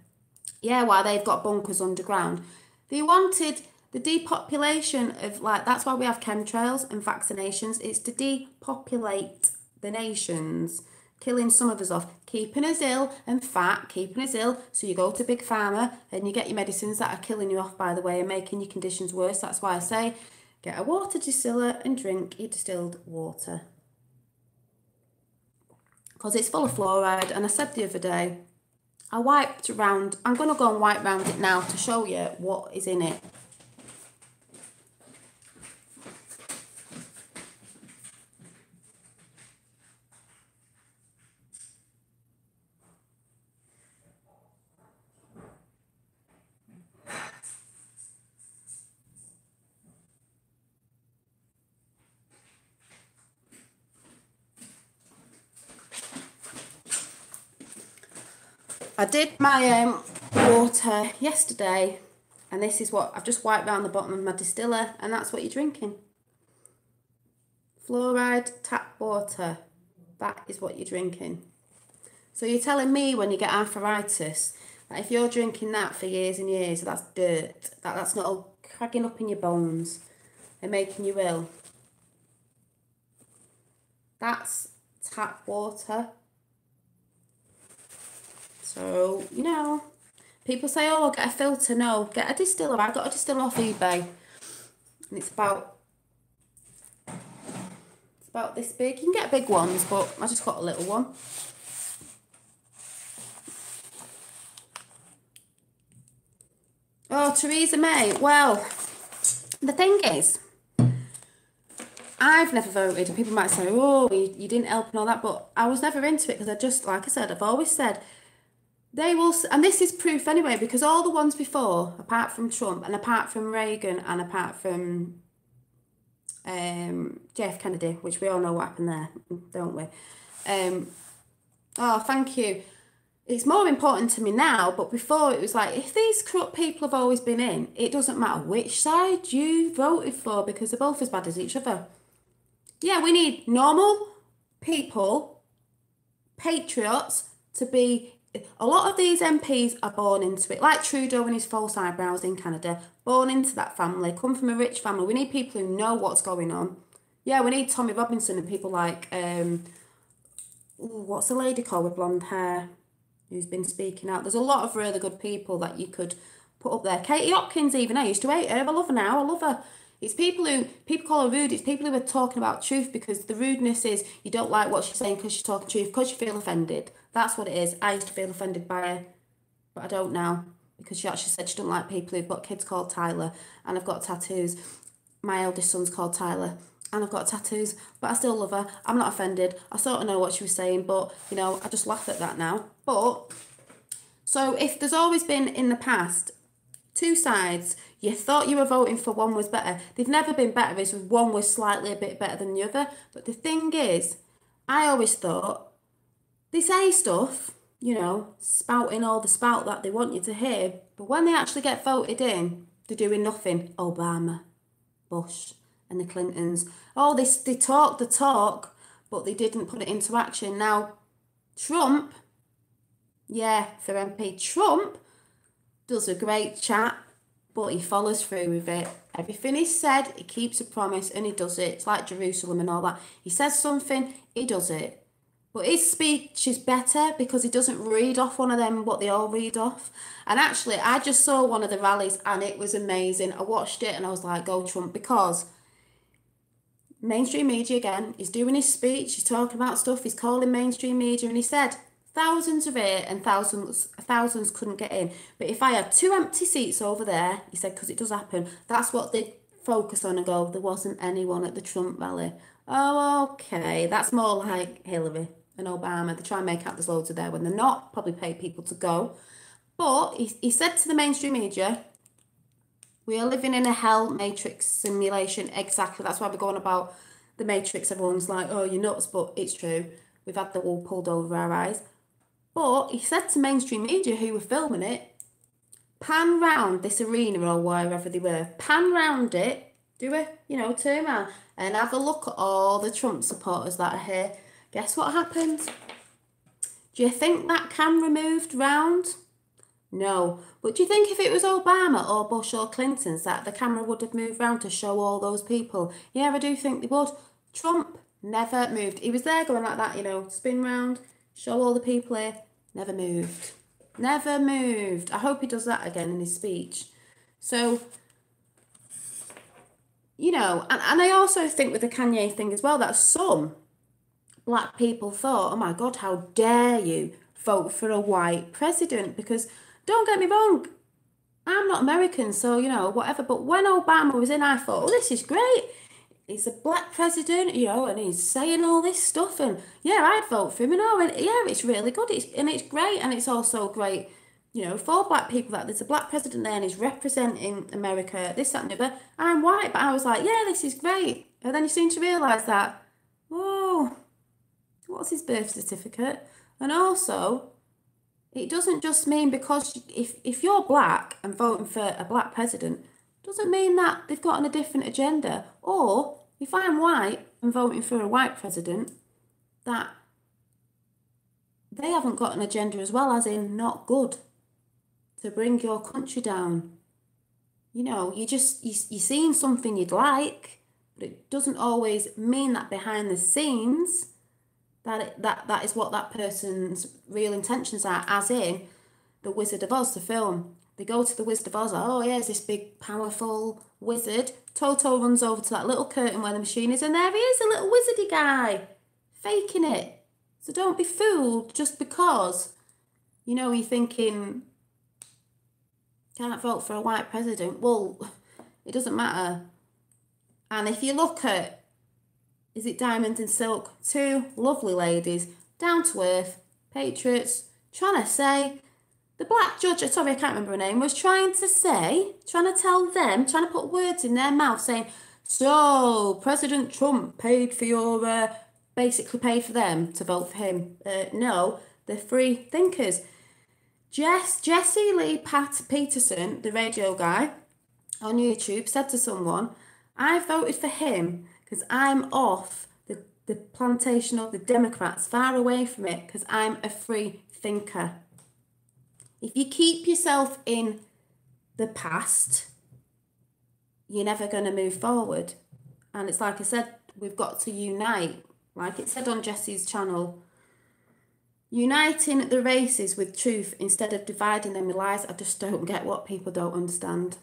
Yeah, while they've got bunkers underground. They wanted the depopulation of, like, that's why we have chemtrails and vaccinations. It's to depopulate the nations, killing some of us off, keeping us ill and fat, keeping us ill. So you go to Big Pharma and you get your medicines that are killing you off, by the way, and making your conditions worse. That's why I say, get a water distiller and drink your distilled water. Because it's full of fluoride. And I said the other day, I wiped around, I'm going to go and wipe around it now to show you what is in it. I did my water yesterday, and this is what I've just wiped down the bottom of my distiller, and that's what you're drinking. Fluoride tap water. That is what you're drinking. So you're telling me when you get arthritis that if you're drinking that for years and years, that's dirt, that's not all cracking up in your bones and making you ill. That's tap water. So, you know, people say, oh, I'll get a filter. No, get a distiller. I got a distiller off eBay. And it's about this big. You can get big ones, but I just got a little one. Oh, Theresa May. Well, the thing is, I've never voted. And people might say, oh, you didn't help and all that. But I was never into it because I just, like I said, I've always said, they will, and this is proof anyway, because all the ones before, apart from Trump and apart from Reagan and apart from JF Kennedy, which we all know what happened there, don't we? Oh, thank you. It's more important to me now, but before it was like, if these corrupt people have always been in, it doesn't matter which side you voted for because they're both as bad as each other. Yeah, we need normal people, patriots, to be. A lot of these MPs are born into it, like Trudeau and his false eyebrows in Canada, born into that family, come from a rich family. We need people who know what's going on. Yeah, we need Tommy Robinson and people like, what's the lady called with blonde hair who's been speaking out? There's a lot of really good people that you could put up there. Katie Hopkins even, I used to hate her, I love her now, I love her. It's people call her rude, it's people who are talking about truth, because the rudeness is you don't like what she's saying because she's talking truth, because you feel offended. That's what it is. I used to feel offended by her, but I don't now, because she actually said she don't like people who've got kids called Tyler, and I've got tattoos. My eldest son's called Tyler, and I've got tattoos, but I still love her. I'm not offended. I sort of know what she was saying, but, you know, I just laugh at that now. But, so if there's always been in the past two sides, you thought you were voting for one was better. They've never been better. It's one was slightly a bit better than the other. But the thing is, I always thought, they say stuff, you know, spouting all the spout that they want you to hear, but when they actually get voted in, they're doing nothing. Obama, Bush, and the Clintons. Oh, they talk the talk, but they didn't put it into action. Now, Trump, yeah, for MP, Trump does a great chat, but he follows through with it. Everything he said, he keeps a promise and he does it. It's like Jerusalem and all that. He says something, he does it. But his speech is better because he doesn't read off one of them what they all read off. And actually, I just saw one of the rallies and it was amazing. I watched it and I was like, go Trump, because mainstream media again, he's doing his speech, he's talking about stuff, he's calling mainstream media, and he said thousands of it and thousands couldn't get in. But if I had 2 empty seats over there, he said, because it does happen, that's what they focus on and go, there wasn't anyone at the Trump rally. Oh, okay, that's more like Hillary and Obama. They try and make out there's loads of there when they're not, probably pay people to go. But he said to the mainstream media, we are living in a hell matrix simulation. Exactly. That's why we're going about the matrix. Everyone's like, oh, you're nuts, but it's true. We've had the wool pulled over our eyes. But he said to mainstream media who were filming it, pan round this arena or wherever they were, pan round it, do a, turn around and have a look at all the Trump supporters that are here. Guess what happened? Do you think that camera moved round? No. But do you think if it was Obama or Bush or Clinton's that the camera would have moved round to show all those people? Yeah, I do think they would. Trump never moved. He was there going like that, spin round, show all the people here. Never moved. Never moved. I hope he does that again in his speech. So, and I also think with the Kanye thing as well, that some black people thought, oh my God, how dare you vote for a white president? Because don't get me wrong, I'm not American, so, whatever. But when Obama was in, I thought, oh, this is great. He's a black president, and he's saying all this stuff. And, yeah, I'd vote for him. And, yeah, it's really good. It's great. And it's also great, for black people that there's a black president there and he's representing America, this, that, and the other. I'm white, but I was like, yeah, this is great. And then you seem to realise that, oh, what's his birth certificate? And also, it doesn't just mean because if you're black and voting for a black president, doesn't mean that they've got a different agenda. Or if I'm white and voting for a white president, that they haven't got an agenda as well, as in not good, to bring your country down. You're seeing something you'd like, but it doesn't always mean that behind the scenes that is what that person's real intentions are, as in The Wizard of Oz, the film. They go to the Wizard of Oz, oh, here's this big, powerful wizard. Toto runs over to that little curtain where the machine is, and there he is, a little wizardy guy, faking it. So don't be fooled just because, you're thinking, can't vote for a white president. Well, it doesn't matter. And if you look at, is it Diamond and Silk? 2 lovely ladies, down to earth, patriots, trying to say, the black judge, sorry, I can't remember her name, was trying to tell them, trying to put words in their mouth saying, so President Trump paid for your, basically paid for them to vote for him. No, they're free thinkers. Jesse Lee Peterson, the radio guy on YouTube, said to someone, I voted for him because I'm off the plantation of the Democrats, far away from it, because I'm a free thinker. If you keep yourself in the past, you're never going to move forward. And it's like I said, we've got to unite. Like it said on Jesse's channel, uniting the races with truth instead of dividing them with lies. I just don't get what people don't understand.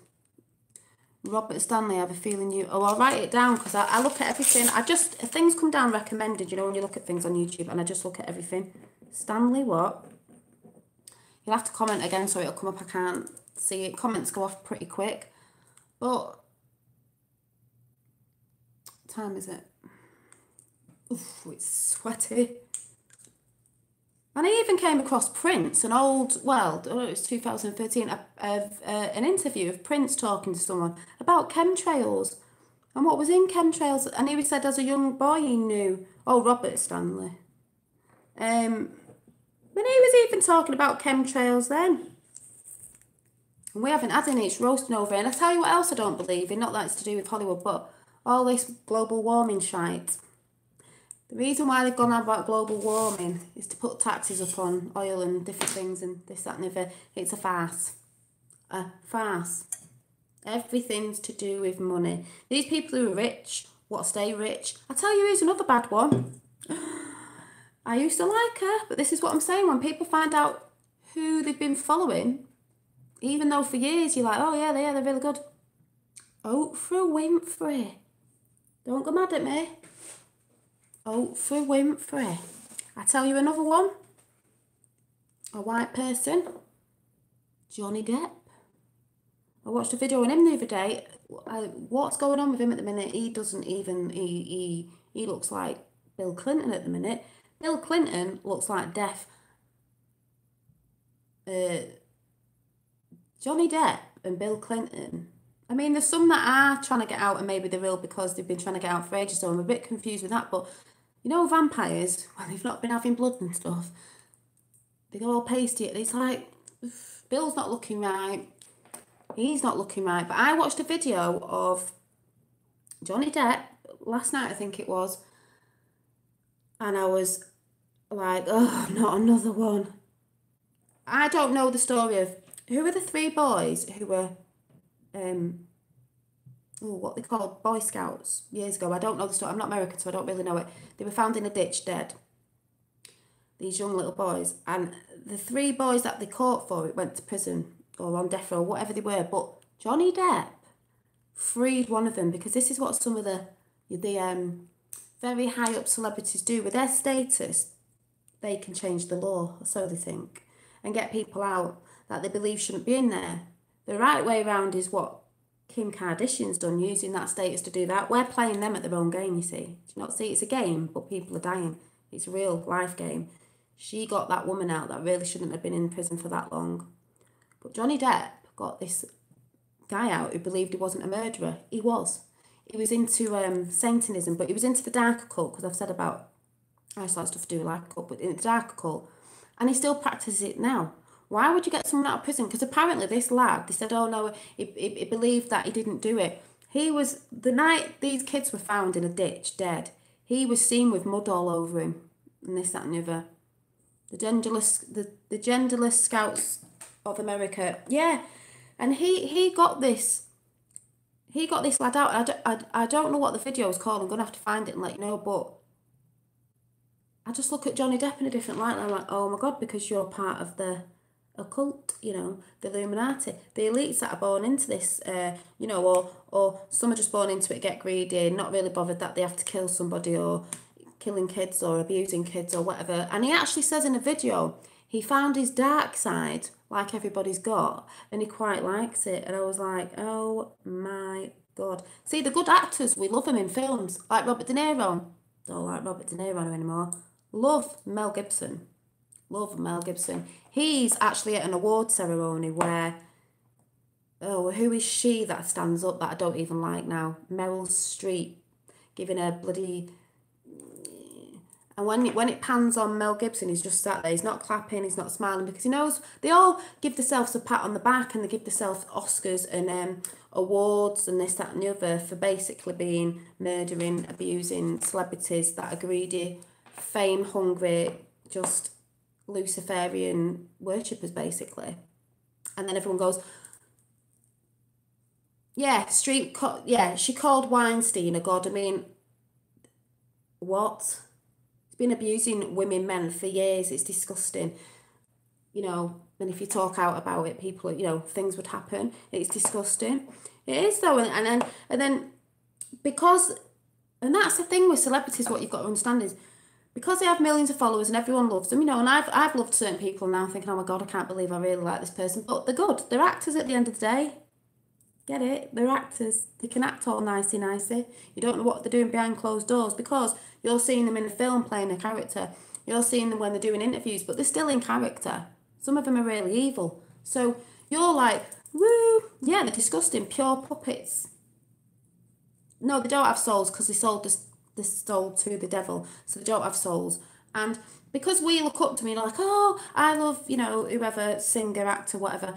Robert Stanley, I have a feeling you... Oh, I'll write it down because I look at everything. Things come down recommended, when you look at things on YouTube, and I just look at everything. Stanley what? You'll have to comment again so it'll come up. I can't see it. Comments go off pretty quick. But... what time is it? Oof, it's sweaty. And I even came across Prince, an old, well, it was 2013, an interview of Prince talking to someone about chemtrails and what was in chemtrails. And he said as a young boy he knew, Robert Stanley. When he was even talking about chemtrails then. And we haven't had any, it's roasting over. And I tell you what else I don't believe in, not that it's to do with Hollywood, but all this global warming shite. The reason why they've gone on about global warming is to put taxes up on oil and different things and this, that and the other. It's a farce. A farce. Everything's to do with money. These people who are rich, want to stay rich. I tell you, here's another bad one. I used to like her, but this is what I'm saying. When people find out who they've been following, even though for years you're like, oh yeah, they're really good. Oprah Winfrey. Don't go mad at me. Oprah Winfrey. I tell you another one. A white person. Johnny Depp. I watched a video on him the other day. What's going on with him at the minute? He doesn't even, he looks like Bill Clinton at the minute. Bill Clinton looks like death. Johnny Depp and Bill Clinton. I mean, there's some that are trying to get out and maybe they're real because they've been trying to get out for ages, so I'm a bit confused with that. But, you know, vampires, when they've not been having blood and stuff, they go all pasty. It's like, Bill's not looking right. He's not looking right. But I watched a video of Johnny Depp last night, I think it was. And I was like, oh, not another one. I don't know the story of who were the three boys who were, what they called Boy Scouts years ago. I don't know the story. I'm not American, so I don't really know it. They were found in a ditch dead. These young little boys. And the three boys that they caught for it went to prison or on death row, whatever they were. But Johnny Depp freed one of them because this is what some of the very high up celebrities do with their status. They can change the law, so they think, and get people out that they believe shouldn't be in there. The right way around is what Kim Kardashian's done, using that status to do that. We're playing them at their own game, you see. Do you not see? It's a game, but people are dying. It's a real life game. She got that woman out that really shouldn't have been in prison for that long. But Johnny Depp got this guy out who believed he wasn't a murderer. He was. He was into Satanism, but he was into the dark occult, because I've said about, I just like stuff to do with like occult, but in the dark occult. And he still practices it now. Why would you get someone out of prison? Because apparently this lad, they said, oh no, he believed that he didn't do it. He was, the night these kids were found in a ditch, dead, he was seen with mud all over him, and this, that and the other. The genderless Scouts of America, yeah. And he got this lad out. I don't know what the video was called. I'm going to have to find it and let you know, but I just look at Johnny Depp in a different light, and I'm like, oh my God, because you're part of the occult, you know, the Illuminati, the elites that are born into this, you know, or some are just born into it, get greedy, not really bothered that they have to kill somebody, or killing kids or abusing kids or whatever. And he actually says in a video, he found his dark side, like everybody's got, and he quite likes it. And I was like, oh my God. See, the good actors, we love them in films, like Robert De Niro. Don't like Robert De Niro anymore. Love Mel Gibson. Love Mel Gibson. He's actually at an award ceremony where, oh, who is she that stands up that I don't even like now? Meryl Streep giving a bloody... And when it pans on Mel Gibson, he's just sat there. He's not clapping, he's not smiling, because he knows they all give themselves a pat on the back, and they give themselves Oscars and awards and this, that and the other for basically being murdering, abusing celebrities that are greedy, fame hungry, just Luciferian worshippers basically. And then everyone goes, yeah, she called Weinstein a god. I mean, what? Been abusing women, men for years. It's disgusting, you know. And if you talk out about it, people, you know, things would happen. It's disgusting. It is though, and then because, and that's the thing with celebrities. What you've got to understand is, because they have millions of followers and everyone loves them, you know. And I've loved certain people now, thinking, oh my God, I can't believe I really like this person. But they're good. They're actors at the end of the day. Get it? They're actors. They can act all nicey. You don't know what they're doing behind closed doors, because you're seeing them in a film playing a character. You're seeing them when they're doing interviews, but they're still in character. Some of them are really evil. So you're like, woo, yeah, they're disgusting, pure puppets. No, they don't have souls, because they sold the soul to the devil. So they don't have souls. And because we look up to me like, oh, I love, you know, whoever, singer, actor, whatever.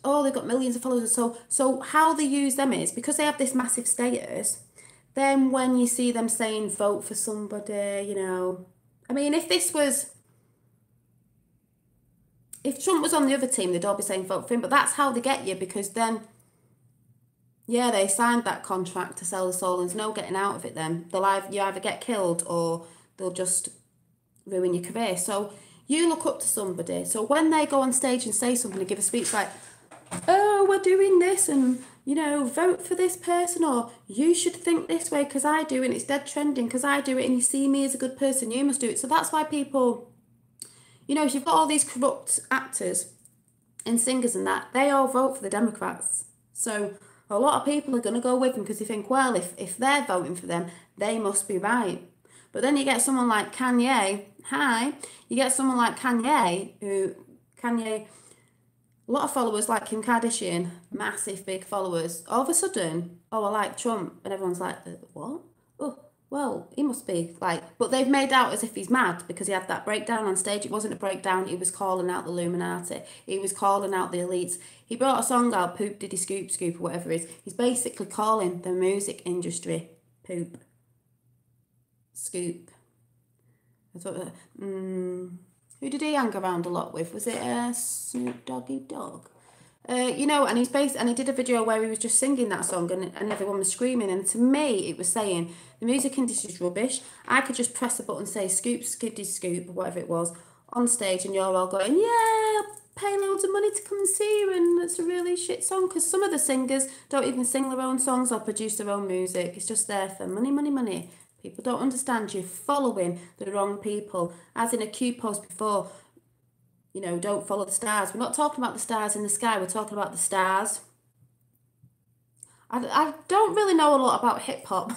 Oh, they've got millions of followers. So how they use them is, because they have this massive status, then when you see them saying vote for somebody, you know, I mean, if Trump was on the other team, they'd all be saying vote for him, but that's how they get you, because then Yeah, they signed that contract to sell the soul, and there's no getting out of it then. You either get killed or they'll just ruin your career. So you look up to somebody. So when they go on stage and say something and give a speech like, oh, we're doing this and, you know, vote for this person, or you should think this way because I do, and it's dead trending because I do it, and you see me as a good person, you must do it. So that's why people, you know, if you've got all these corrupt actors and singers and that, they all vote for the Democrats. So a lot of people are going to go with them because they think, well, if they're voting for them, they must be right. But then you get someone like Kanye, you get someone like Kanye, a lot of followers like Kim Kardashian, massive big followers. All of a sudden, oh, I like Trump, and everyone's like, what? Oh, well, he must be like, but they've made out as if he's mad because he had that breakdown on stage. It wasn't a breakdown, he was calling out the Illuminati, he was calling out the elites. He brought a song out, Poop Diddy Scoop Scoop or whatever it is. He's basically calling the music industry poop. Scoop. I thought, who did he hang around a lot with? Was it Snoop Doggy Dogg? You know, and he did a video where he was just singing that song and everyone was screaming. And to me, it was saying the music industry's rubbish. I could just press a button, say scoop, skiddy scoop, or whatever it was, on stage, and you're all going, yeah, I'll pay loads of money to come and see you, and it's a really shit song. Because some of the singers don't even sing their own songs or produce their own music. It's just there for money, money, money. People don't understand you're following the wrong people. As in a Q post before, you know, don't follow the stars. We're not talking about the stars in the sky. We're talking about the stars. I don't really know a lot about hip hop.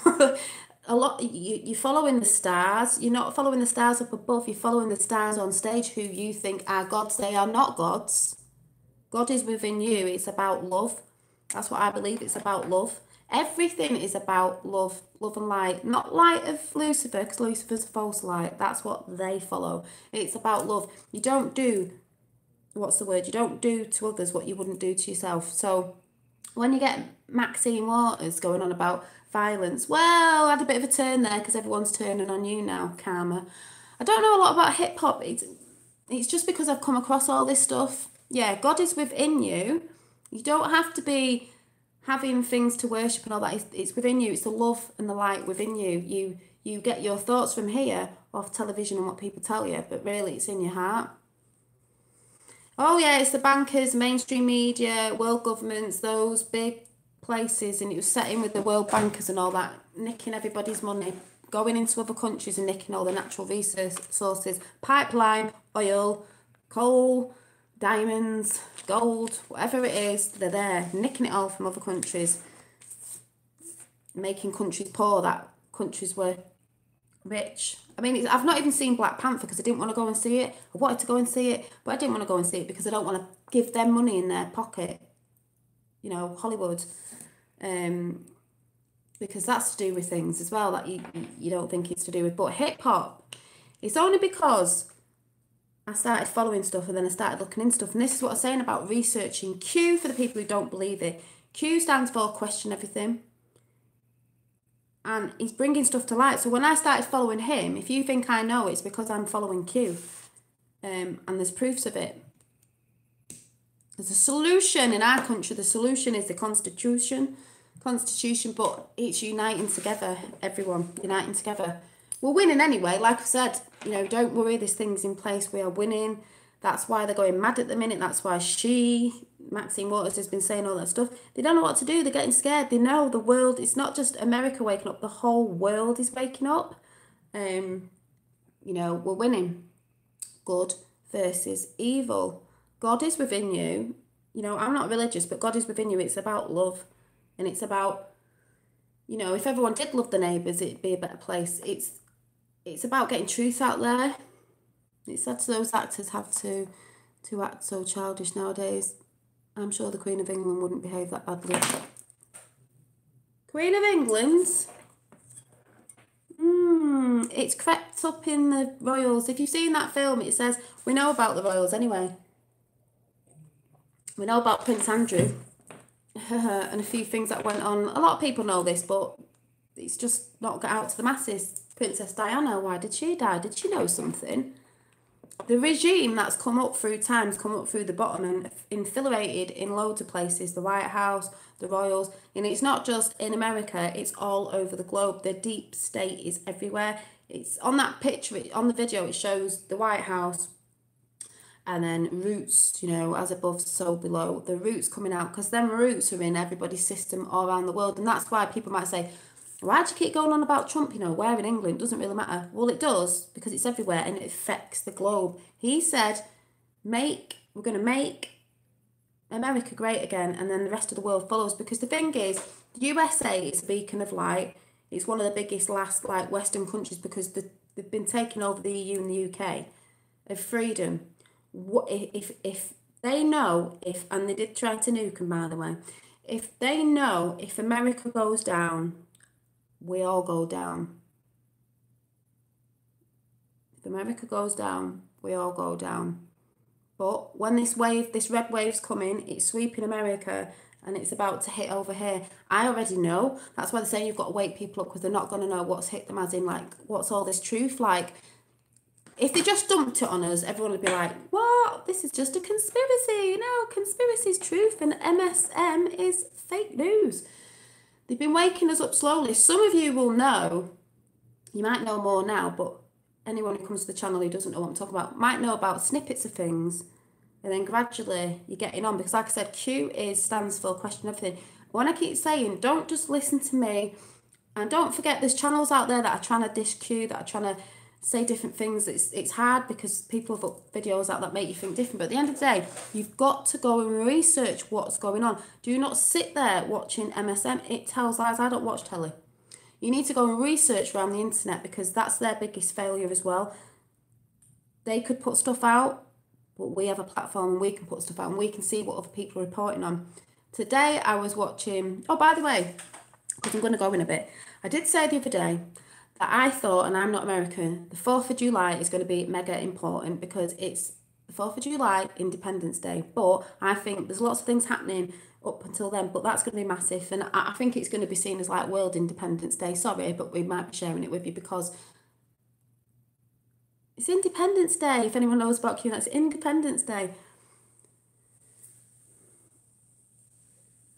You're following the stars. You're not following the stars up above. You're following the stars on stage who you think are gods. They are not gods. God is within you. It's about love. That's what I believe. It's about love. Everything is about love, love and light. Not light of Lucifer, because Lucifer's a false light. That's what they follow. It's about love. You don't do, You don't do to others what you wouldn't do to yourself. So when you get Maxine Waters going on about violence, well, I had a bit of a turn there because everyone's turning on you now, Karma. I don't know a lot about hip hop. It's just because I've come across all this stuff. Yeah, God is within you. You don't have to be having things to worship and all that. It's within you. It's the love and the light within you. You get your thoughts from here off television and what people tell you, but really it's in your heart. Oh yeah, it's the bankers, mainstream media, world governments, those big places, and it was set in with the world bankers and all that, nicking everybody's money, going into other countries and nicking all the natural resources, pipeline, oil, coal, diamonds, gold, whatever it is, they're there, nicking it all from other countries, making countries poor that countries were rich. I mean, I've not even seen Black Panther because I didn't want to go and see it. I wanted to go and see it, but I didn't want to go and see it because I don't want to give them money in their pocket. You know, Hollywood. Because that's to do with things as well that you don't think it's to do with. But hip hop, it's only because I started following stuff and then I started looking into stuff. And this is what I'm saying about researching. Q, for the people who don't believe it, Q stands for question everything. And he's bringing stuff to light. So when I started following him, if you think I know, it's because I'm following Q. And there's proofs of it. There's a solution in our country. The solution is the constitution, but it's uniting together, everyone, uniting together. We're winning anyway. Like I said, you know, don't worry, this thing's in place. We are winning. That's why they're going mad at the minute. That's why Maxine Waters has been saying all that stuff. They don't know what to do. They're getting scared. They know the world, it's not just America waking up. The whole world is waking up. You know, we're winning. Good versus evil. God is within you. You know, I'm not religious, but God is within you. It's about love. And it's about, you know, if everyone did love the neighbours, it'd be a better place. It's about getting truth out there. It's sad those actors have to act so childish nowadays. I'm sure the Queen of England wouldn't behave that badly. Queen of England? It's crept up in the royals. If you've seen that film, it says, we know about the royals anyway. We know about Prince Andrew and a few things that went on. A lot of people know this, but it's just not got out to the masses. Princess Diana, why did she die? Did she know something? The regime that's come up through time's come up through the bottom and infiltrated in loads of places, the White House, the royals, and it's not just in America, it's all over the globe. The deep state is everywhere. It's on that picture, on the video, it shows the White House and then roots, you know, as above, so below. The roots coming out, because them roots are in everybody's system all around the world. And that's why people might say, why do you keep going on about Trump? You know, where in England? Doesn't really matter. Well, it does, because it's everywhere and it affects the globe. He said, we're going to make America great again, and then the rest of the world follows. Because the thing is, the USA is a beacon of light. It's one of the biggest last like Western countries, because they've been taking over the EU and the UK of freedom. What if they know, and they did try to nuke them, by the way, if they know if America goes down, we all go down. If America goes down, we all go down. But when this red wave's coming, it's sweeping America and it's about to hit over here. I already know. That's why they say you've got to wake people up, because they're not going to know what's hit them, as in, like, what's all this truth like. If they just dumped it on us, everyone would be like, what? This is just a conspiracy. You know, conspiracy's truth and MSM is fake news. They've been waking us up slowly. Some of you will know, you might know more now, but anyone who comes to the channel who doesn't know what I'm talking about might know about snippets of things, and then gradually you're getting on, because like I said, Q stands for question everything. When I keep saying, don't just listen to me, and don't forget there's channels out there that are trying to dish Q, that are trying to say different things. It's hard because people have got videos out that make you think different, but at the end of the day, you've got to go and research what's going on. Do not sit there watching MSM. It tells lies. I don't watch telly. You need to go and research around the internet, because that's their biggest failure as well. They could put stuff out, but we have a platform and we can put stuff out and we can see what other people are reporting on. Today I was watching, oh, by the way, because I'm going to go in a bit, I did say the other day that I thought, and I'm not American, the 4th of July is going to be mega important, because it's the 4th of July, Independence Day. But I think there's lots of things happening up until then, but that's going to be massive. And I think it's going to be seen as like World Independence Day. Sorry, but we might be sharing it with you, because it's Independence Day. If anyone knows about Qanon, it's Independence Day.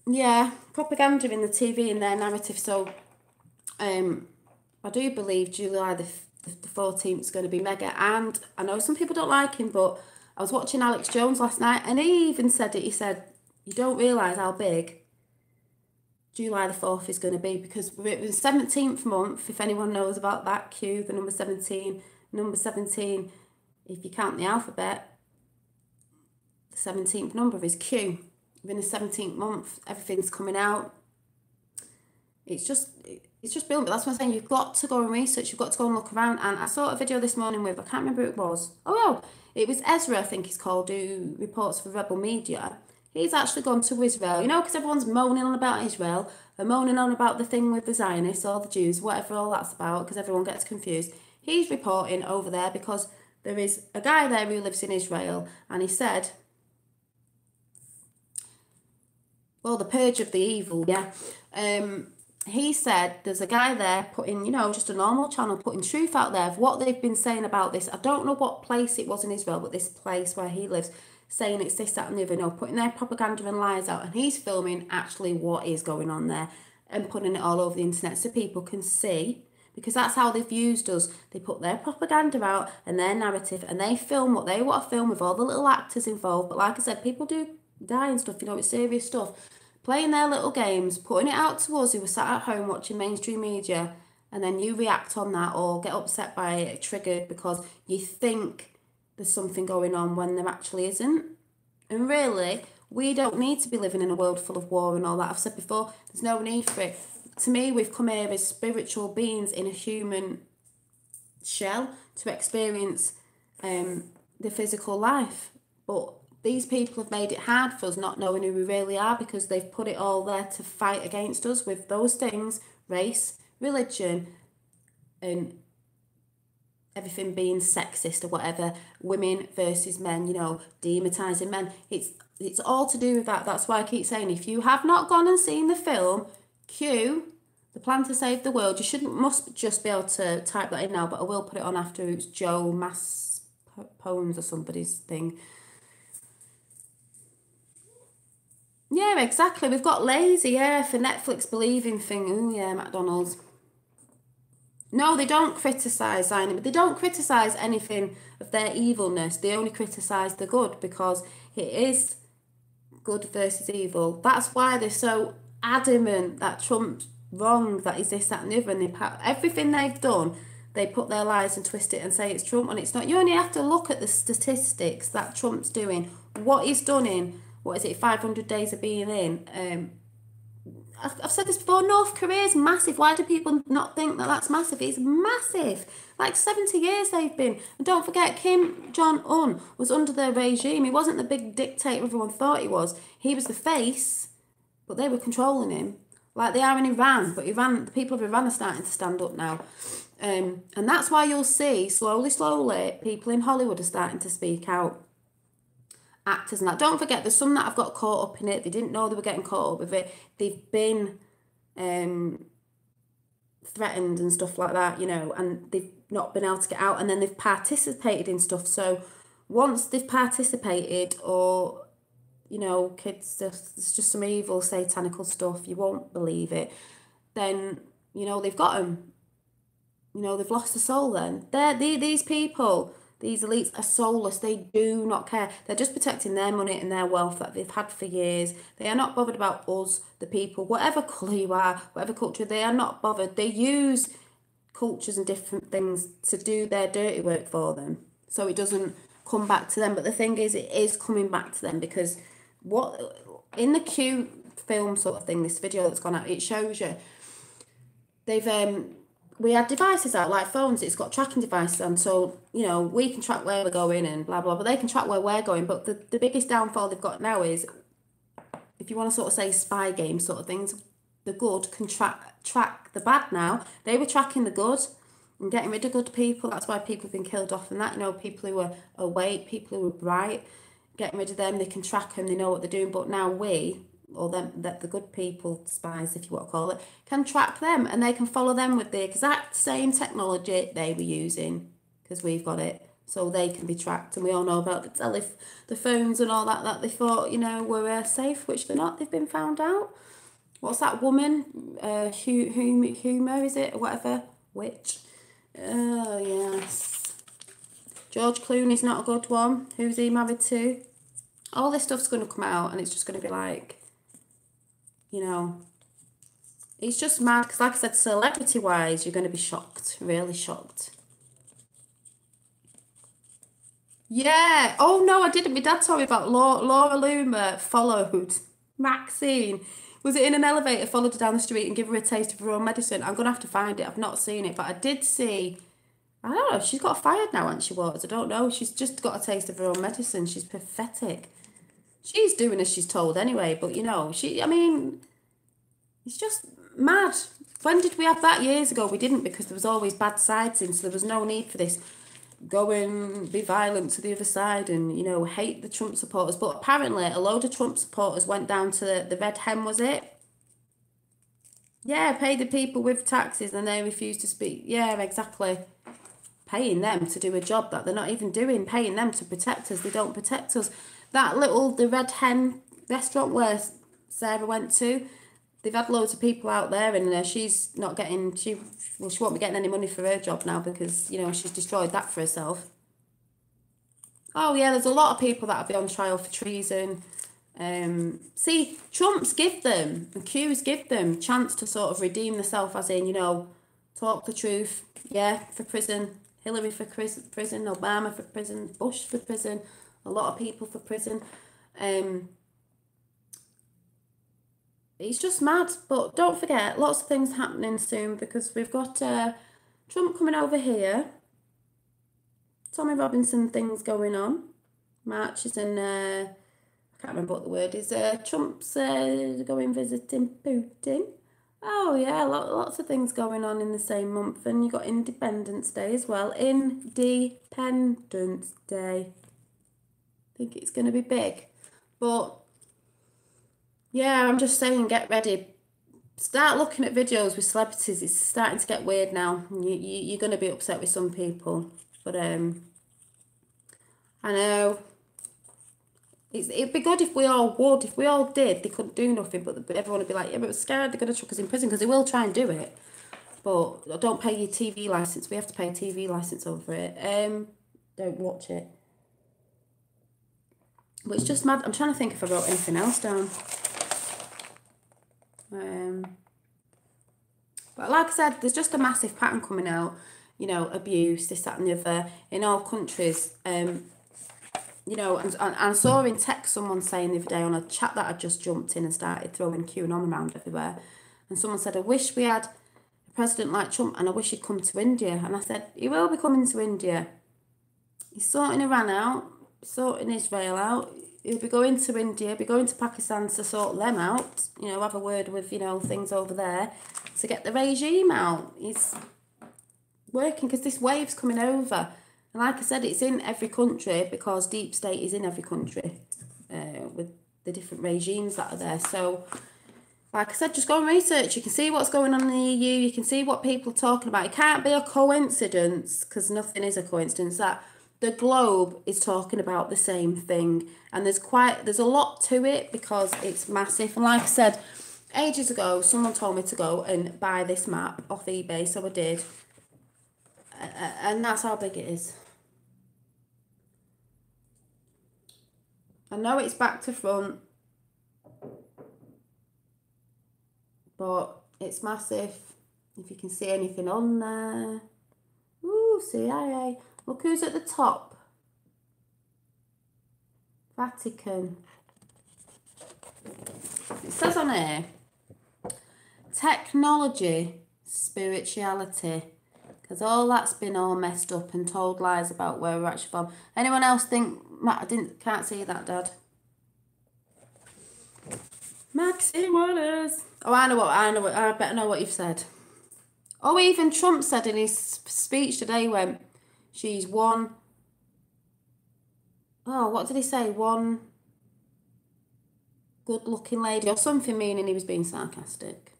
Yeah, propaganda in the TV and their narrative. So I do believe July the 14th is going to be mega. And I know some people don't like him, but I was watching Alex Jones last night, and he even said it. He said, you don't realise how big July the 4th is going to be, because we're in the 17th month, if anyone knows about that, Q, the number 17. Number 17, if you count the alphabet, the 17th number is Q. We're in the 17th month, everything's coming out. It's just brilliant. But that's what I'm saying, you've got to go and research, you've got to go and look around. And I saw a video this morning with, I can't remember who it was. Oh, no, it was Ezra, I think he's called, who reports for Rebel Media. He's actually gone to Israel, you know, because everyone's moaning on about Israel, and moaning on about the thing with the Zionists or the Jews, whatever all that's about, because everyone gets confused. He's reporting over there because there is a guy there who lives in Israel, and he said, well, the purge of the evil, yeah. He said there's a guy there putting, you know, just a normal channel, putting truth out there of what they've been saying about this. I don't know what place it was in Israel, but this place where he lives, saying it's this, that and the other, you know, putting their propaganda and lies out. And he's filming actually what is going on there and putting it all over the internet so people can see, because that's how they've used us. They put their propaganda out and their narrative, and they film what they want to film with all the little actors involved. But like I said, people do die and stuff, you know, it's serious stuff. Playing their little games, putting it out to us who were sat at home watching mainstream media, and then you react on that or get upset by it, triggered because you think there's something going on when there actually isn't. And really, we don't need to be living in a world full of war and all that. I've said before, there's no need for it. To me, we've come here as spiritual beings in a human shell to experience the physical life. But these people have made it hard for us, not knowing who we really are, because they've put it all there to fight against us with those things, race, religion, and everything being sexist or whatever, women versus men, you know, demonising men. It's all to do with that. That's why I keep saying, if you have not gone and seen the film, Q, The Plan to Save the World, must just be able to type that in now, but I will put it on after. It's Joe poems or somebody's thing. Yeah, exactly. We've got lazy, yeah, for Netflix believing thing. Oh, yeah, McDonald's. No, they don't criticise Zion, but they don't criticise anything of their evilness. They only criticise the good because it is good versus evil. That's why they're so adamant that Trump's wrong, that he's this, that, and the other. And everything they've done, they put their lies and twist it and say it's Trump, and it's not. You only have to look at the statistics that Trump's doing, what he's done in, what is it, 500 days of being in. I've said this before, North Korea is massive. Why do people not think that that's massive? It's massive. Like 70 years they've been. And don't forget, Kim Jong-un was under their regime. He wasn't the big dictator everyone thought he was. He was the face, but they were controlling him. Like they are in Iran, but the people of Iran are starting to stand up now. And that's why you'll see, slowly, people in Hollywood are starting to speak out. Actors and that. Don't forget, there's some that have got caught up in it. They didn't know they were getting caught up with it. They've been threatened and stuff like that, you know, and they've not been able to get out, and then they've participated in stuff. So once they've participated, or, you know, kids, there's just some evil satanical stuff, you won't believe it, then, you know, they've got them. You know, they've lost a soul then. These people... These elites are soulless. They do not care. They're just protecting their money and their wealth that they've had for years. They are not bothered about us, the people, whatever colour you are, whatever culture, they are not bothered. They use cultures and different things to do their dirty work for them. So it doesn't come back to them. But the thing is, it is coming back to them, because what in the Q film sort of thing, this video that's gone out, it shows you they've we had devices out, like phones, it's got tracking devices on, so, you know, we can track where we're going and blah, blah, but they can track where we're going. But the biggest downfall they've got now is, if you want to sort of say spy game sort of things, the good can track the bad now. They were tracking the good and getting rid of good people. That's why people have been killed off and that, you know, people who were awake, people who were bright, getting rid of them, they can track them, they know what they're doing. But now we... or them, that the good people, spies if you want to call it, can track them, and they can follow them with the exact same technology they were using, because we've got it, so they can be tracked. And we all know about the phones and all that they thought, you know, were safe, which they're not. They've been found out. What's that woman, Humo, is it, or whatever, witch? Oh yes, George Clooney's not a good one. Who's he married to? All this stuff's going to come out, and it's just going to be like, you know, it's just mad, because like I said, celebrity-wise, you're going to be shocked, really shocked. Yeah. Oh, no, I didn't. My dad told me about Laura Loomer followed Maxine. Was it in an elevator, followed her down the street and give her a taste of her own medicine? I'm going to have to find it. I've not seen it, but I did see... I don't know. She's got fired now, hasn't she, Waters? I don't know. She's just got a taste of her own medicine. She's pathetic. She's doing as she's told anyway, but, you know, I mean, it's just mad. When did we have that? Years ago. We didn't, because there was always bad sides in, so there was no need for this go and be violent to the other side and, you know, hate the Trump supporters. But apparently a load of Trump supporters went down to the Red Hen, was it? Yeah, pay the people with taxes and they refuse to speak. Yeah, exactly. Paying them to do a job that they're not even doing, paying them to protect us. They don't protect us. The Red Hen restaurant where Sarah went to, they've had loads of people out there, and she's not getting, she won't be getting any money for her job now, because, you know, she's destroyed that for herself. Oh yeah, there's a lot of people that'll be on trial for treason. See, Trump's give them, and Q's give them chance to sort of redeem themselves, as in, you know, talk the truth. Yeah, for prison. Hillary for prison, Obama for prison, Bush for prison, a lot of people for prison. It's just mad. But don't forget, lots of things happening soon, because we've got Trump coming over here. Tommy Robinson things going on. Marches and I can't remember what the word is. Trump's going visiting Putin. Oh yeah, lots of things going on in the same month. And you got Independence Day as well. Independence Day. I think it's going to be big. But yeah, I'm just saying, get ready. Start looking at videos with celebrities. It's starting to get weird now. You're going to be upset with some people. But I know. It'd be good if we all would. If we all did, they couldn't do nothing, but everyone would be like, yeah, but we're scared they're going to chuck us in prison, because they will try and do it. But don't pay your TV licence. We have to pay a TV licence over it. Don't watch it. But it's just mad. I'm trying to think if I wrote anything else down. But like I said, there's just a massive pattern coming out. You know, abuse, this, that and the other, in all countries. You know, and I saw in text someone saying the other day on a chat that I just jumped in and started throwing Qanon around everywhere. And someone said, I wish we had a president like Trump, and I wish he'd come to India. And I said, he will be coming to India. He's sorting Iran out, sorting Israel out. He'll be going to India, be going to Pakistan to sort them out. You know, have a word with, you know, things over there to get the regime out. He's working because this wave's coming over. And like I said, it's in every country because deep state is in every country with the different regimes that are there. So, like I said, just go and research. You can see what's going on in the EU. You can see what people are talking about. It can't be a coincidence, because nothing is a coincidence, that the globe is talking about the same thing. And there's a lot to it because it's massive. And like I said, ages ago, someone told me to go and buy this map off eBay, so I did. And that's how big it is. I know it's back to front, but it's massive. If you can see anything on there. Ooh, CIA. Look who's at the top. Vatican. It says on here, technology, spirituality. Because all that's been all messed up and told lies about where we're actually from. Anyone else think... Matt, can't see that, Dad. Maxine Waters. Oh, I better know what you've said. Oh, even Trump said in his speech today, when she's one... Oh, what did he say? One good-looking lady or something, meaning he was being sarcastic.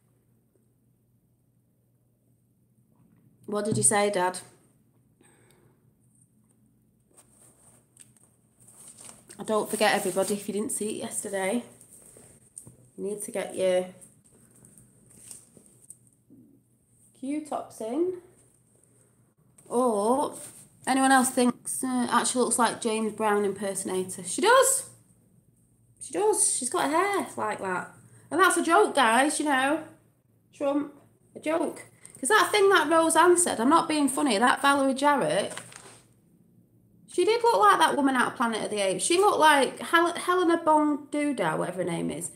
What did you say, Dad? Don't forget, everybody, if you didn't see it yesterday, you need to get your Q-tops in. Or anyone else thinks actually looks like James Brown impersonator? She does. She does. She's got hair like that. And that's a joke, guys, you know. Trump, a joke. Because that thing that Roseanne said, I'm not being funny, that Valerie Jarrett, she did look like that woman out of Planet of the Apes. She looked like Helena Bonham Carter, whatever her name is.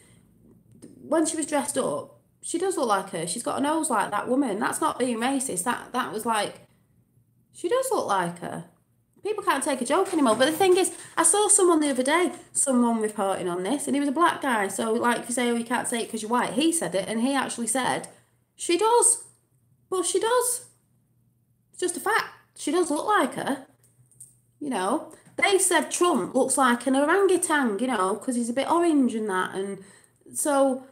When she was dressed up, she does look like her. She's got a nose like that woman. That's not being racist. That was like, she does look like her. People can't take a joke anymore. But the thing is, I saw someone the other day, someone reporting on this, and he was a black guy. So like if you say, oh, you can't say it because you're white, he said it, and he actually said, she does. Well, she does. It's just a fact. She does look like her. You know, they said Trump looks like an orangutan, you know, because he's a bit orange and that. And so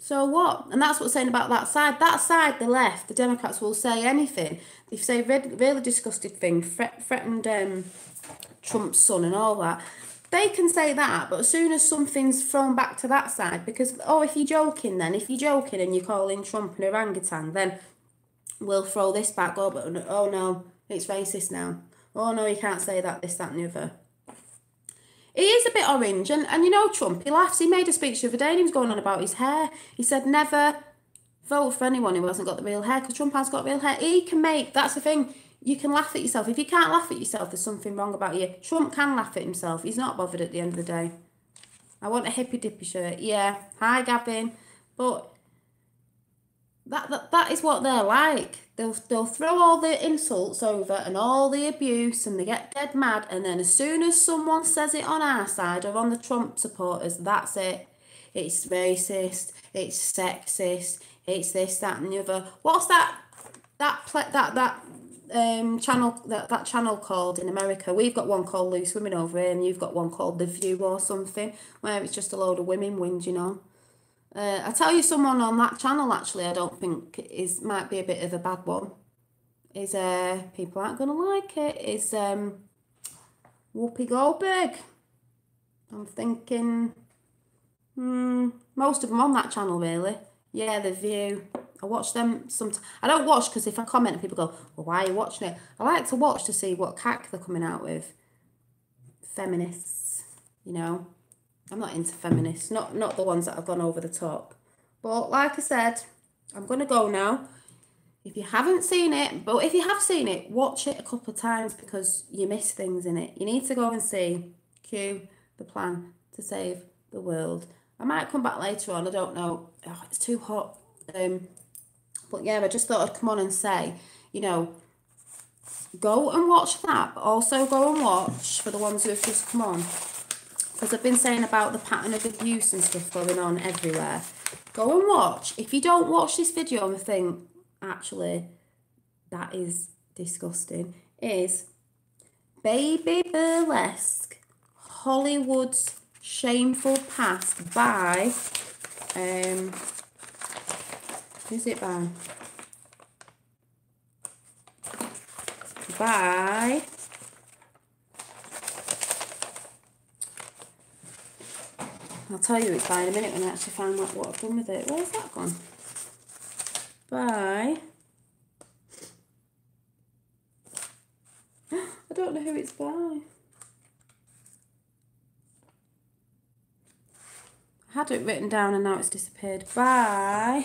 what? And that's what's saying about that side. That side, the left, the Democrats will say anything. They say really disgusting thing, threatened Trump's son and all that. They can say that, but as soon as something's thrown back to that side, because, oh, if you're joking and you're calling Trump an orangutan, then we'll throw this back. Oh, but oh no, it's racist now. Oh no, you can't say that, this, that and the other. He is a bit orange, and you know Trump, he laughs. He made a speech the other day and he was going on about his hair. He said never vote for anyone who hasn't got the real hair, because Trump has got real hair. He can make, that's the thing, you can laugh at yourself. If you can't laugh at yourself, there's something wrong about you. Trump can laugh at himself. He's not bothered at the end of the day. I want a hippy dippy shirt. Yeah, hi Gavin. But that is what they're like. They'll throw all the insults over and all the abuse, and they get dead mad, and then as soon as someone says it on our side or on the Trump supporters, that's it. It's racist, it's sexist, it's this, that and the other. What's that channel called in America? We've got one called Loose Women over here, and you've got one called The View or something, where it's just a load of women whinging on. I tell you, someone on that channel actually, I don't think might be a bit of a bad one. Is people aren't gonna like it. Is Whoopi Goldberg. I'm thinking, most of them on that channel, really. Yeah, The View. I watch them sometimes. I don't watch because if I comment and people go, well, why are you watching it? I like to watch to see what cack they're coming out with. Feminists, you know. I'm not into feminists. Not the ones that have gone over the top. But like I said, I'm going to go now. If you haven't seen it, but if you have seen it, watch it a couple of times because you miss things in it. You need to go and see Q, the plan to save the world. I might come back later on, I don't know. Oh, it's too hot. But yeah, I just thought I'd come on and say, you know, go and watch that, but also go and watch, for the ones who have just come on, because I've been saying about the pattern of abuse and stuff going on everywhere. Go and watch. If you don't watch this video and think, actually, that is disgusting, is Baby Burlesque, Hollywood's Shameful Past by, who's it by? By I'll tell you it's by in a minute when I actually find out what I've done with it. Where's that gone? By I don't know who it's by. I had it written down and now it's disappeared. By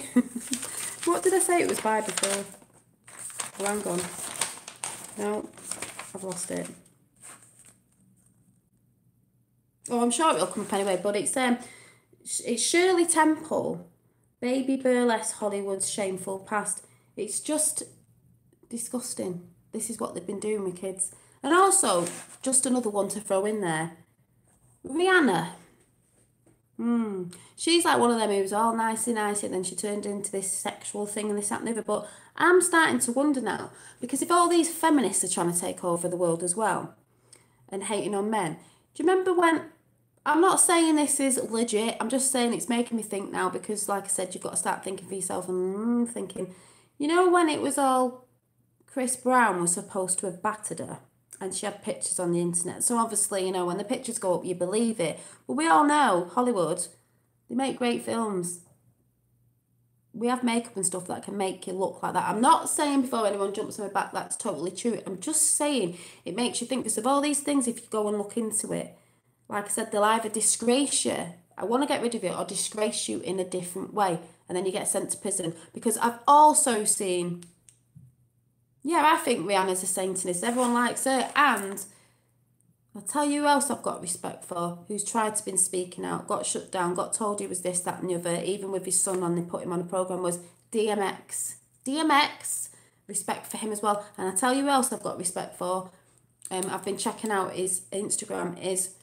what did I say it was by before? Oh, hang on. No, I've lost it. Oh, I'm sure it'll come up anyway, but it's Shirley Temple, Baby Burlesque, Hollywood's Shameful Past. It's just disgusting. This is what they've been doing with kids. And also, just another one to throw in there, Rihanna. She's like one of them who's all nicey, and then she turned into this sexual thing and this, that and the other. But I'm starting to wonder now, because if all these feminists are trying to take over the world as well and hating on men, do you remember when, I'm not saying this is legit, I'm just saying it's making me think now, because like I said, you've got to start thinking for yourself and thinking, you know, when it was all Chris Brown was supposed to have battered her and she had pictures on the internet. So obviously, you know, when the pictures go up, you believe it. But we all know Hollywood, they make great films. We have makeup and stuff that can make you look like that. I'm not saying before anyone jumps on my back that's totally true. I'm just saying it makes you think, because of all these things, if you go and look into it, like I said, they'll either disgrace you, I want to get rid of you, or disgrace you in a different way. And then you get sent to prison. Because I've also seen, yeah, I think Rihanna's a saintess. Everyone likes her. And I'll tell you who else I've got respect for, who's tried to been speaking out, got shut down, got told he was this, that and the other, even with his son on, they put him on a programme, was DMX. DMX, respect for him as well. And I'll tell you who else I've got respect for. I've been checking out his Instagram, is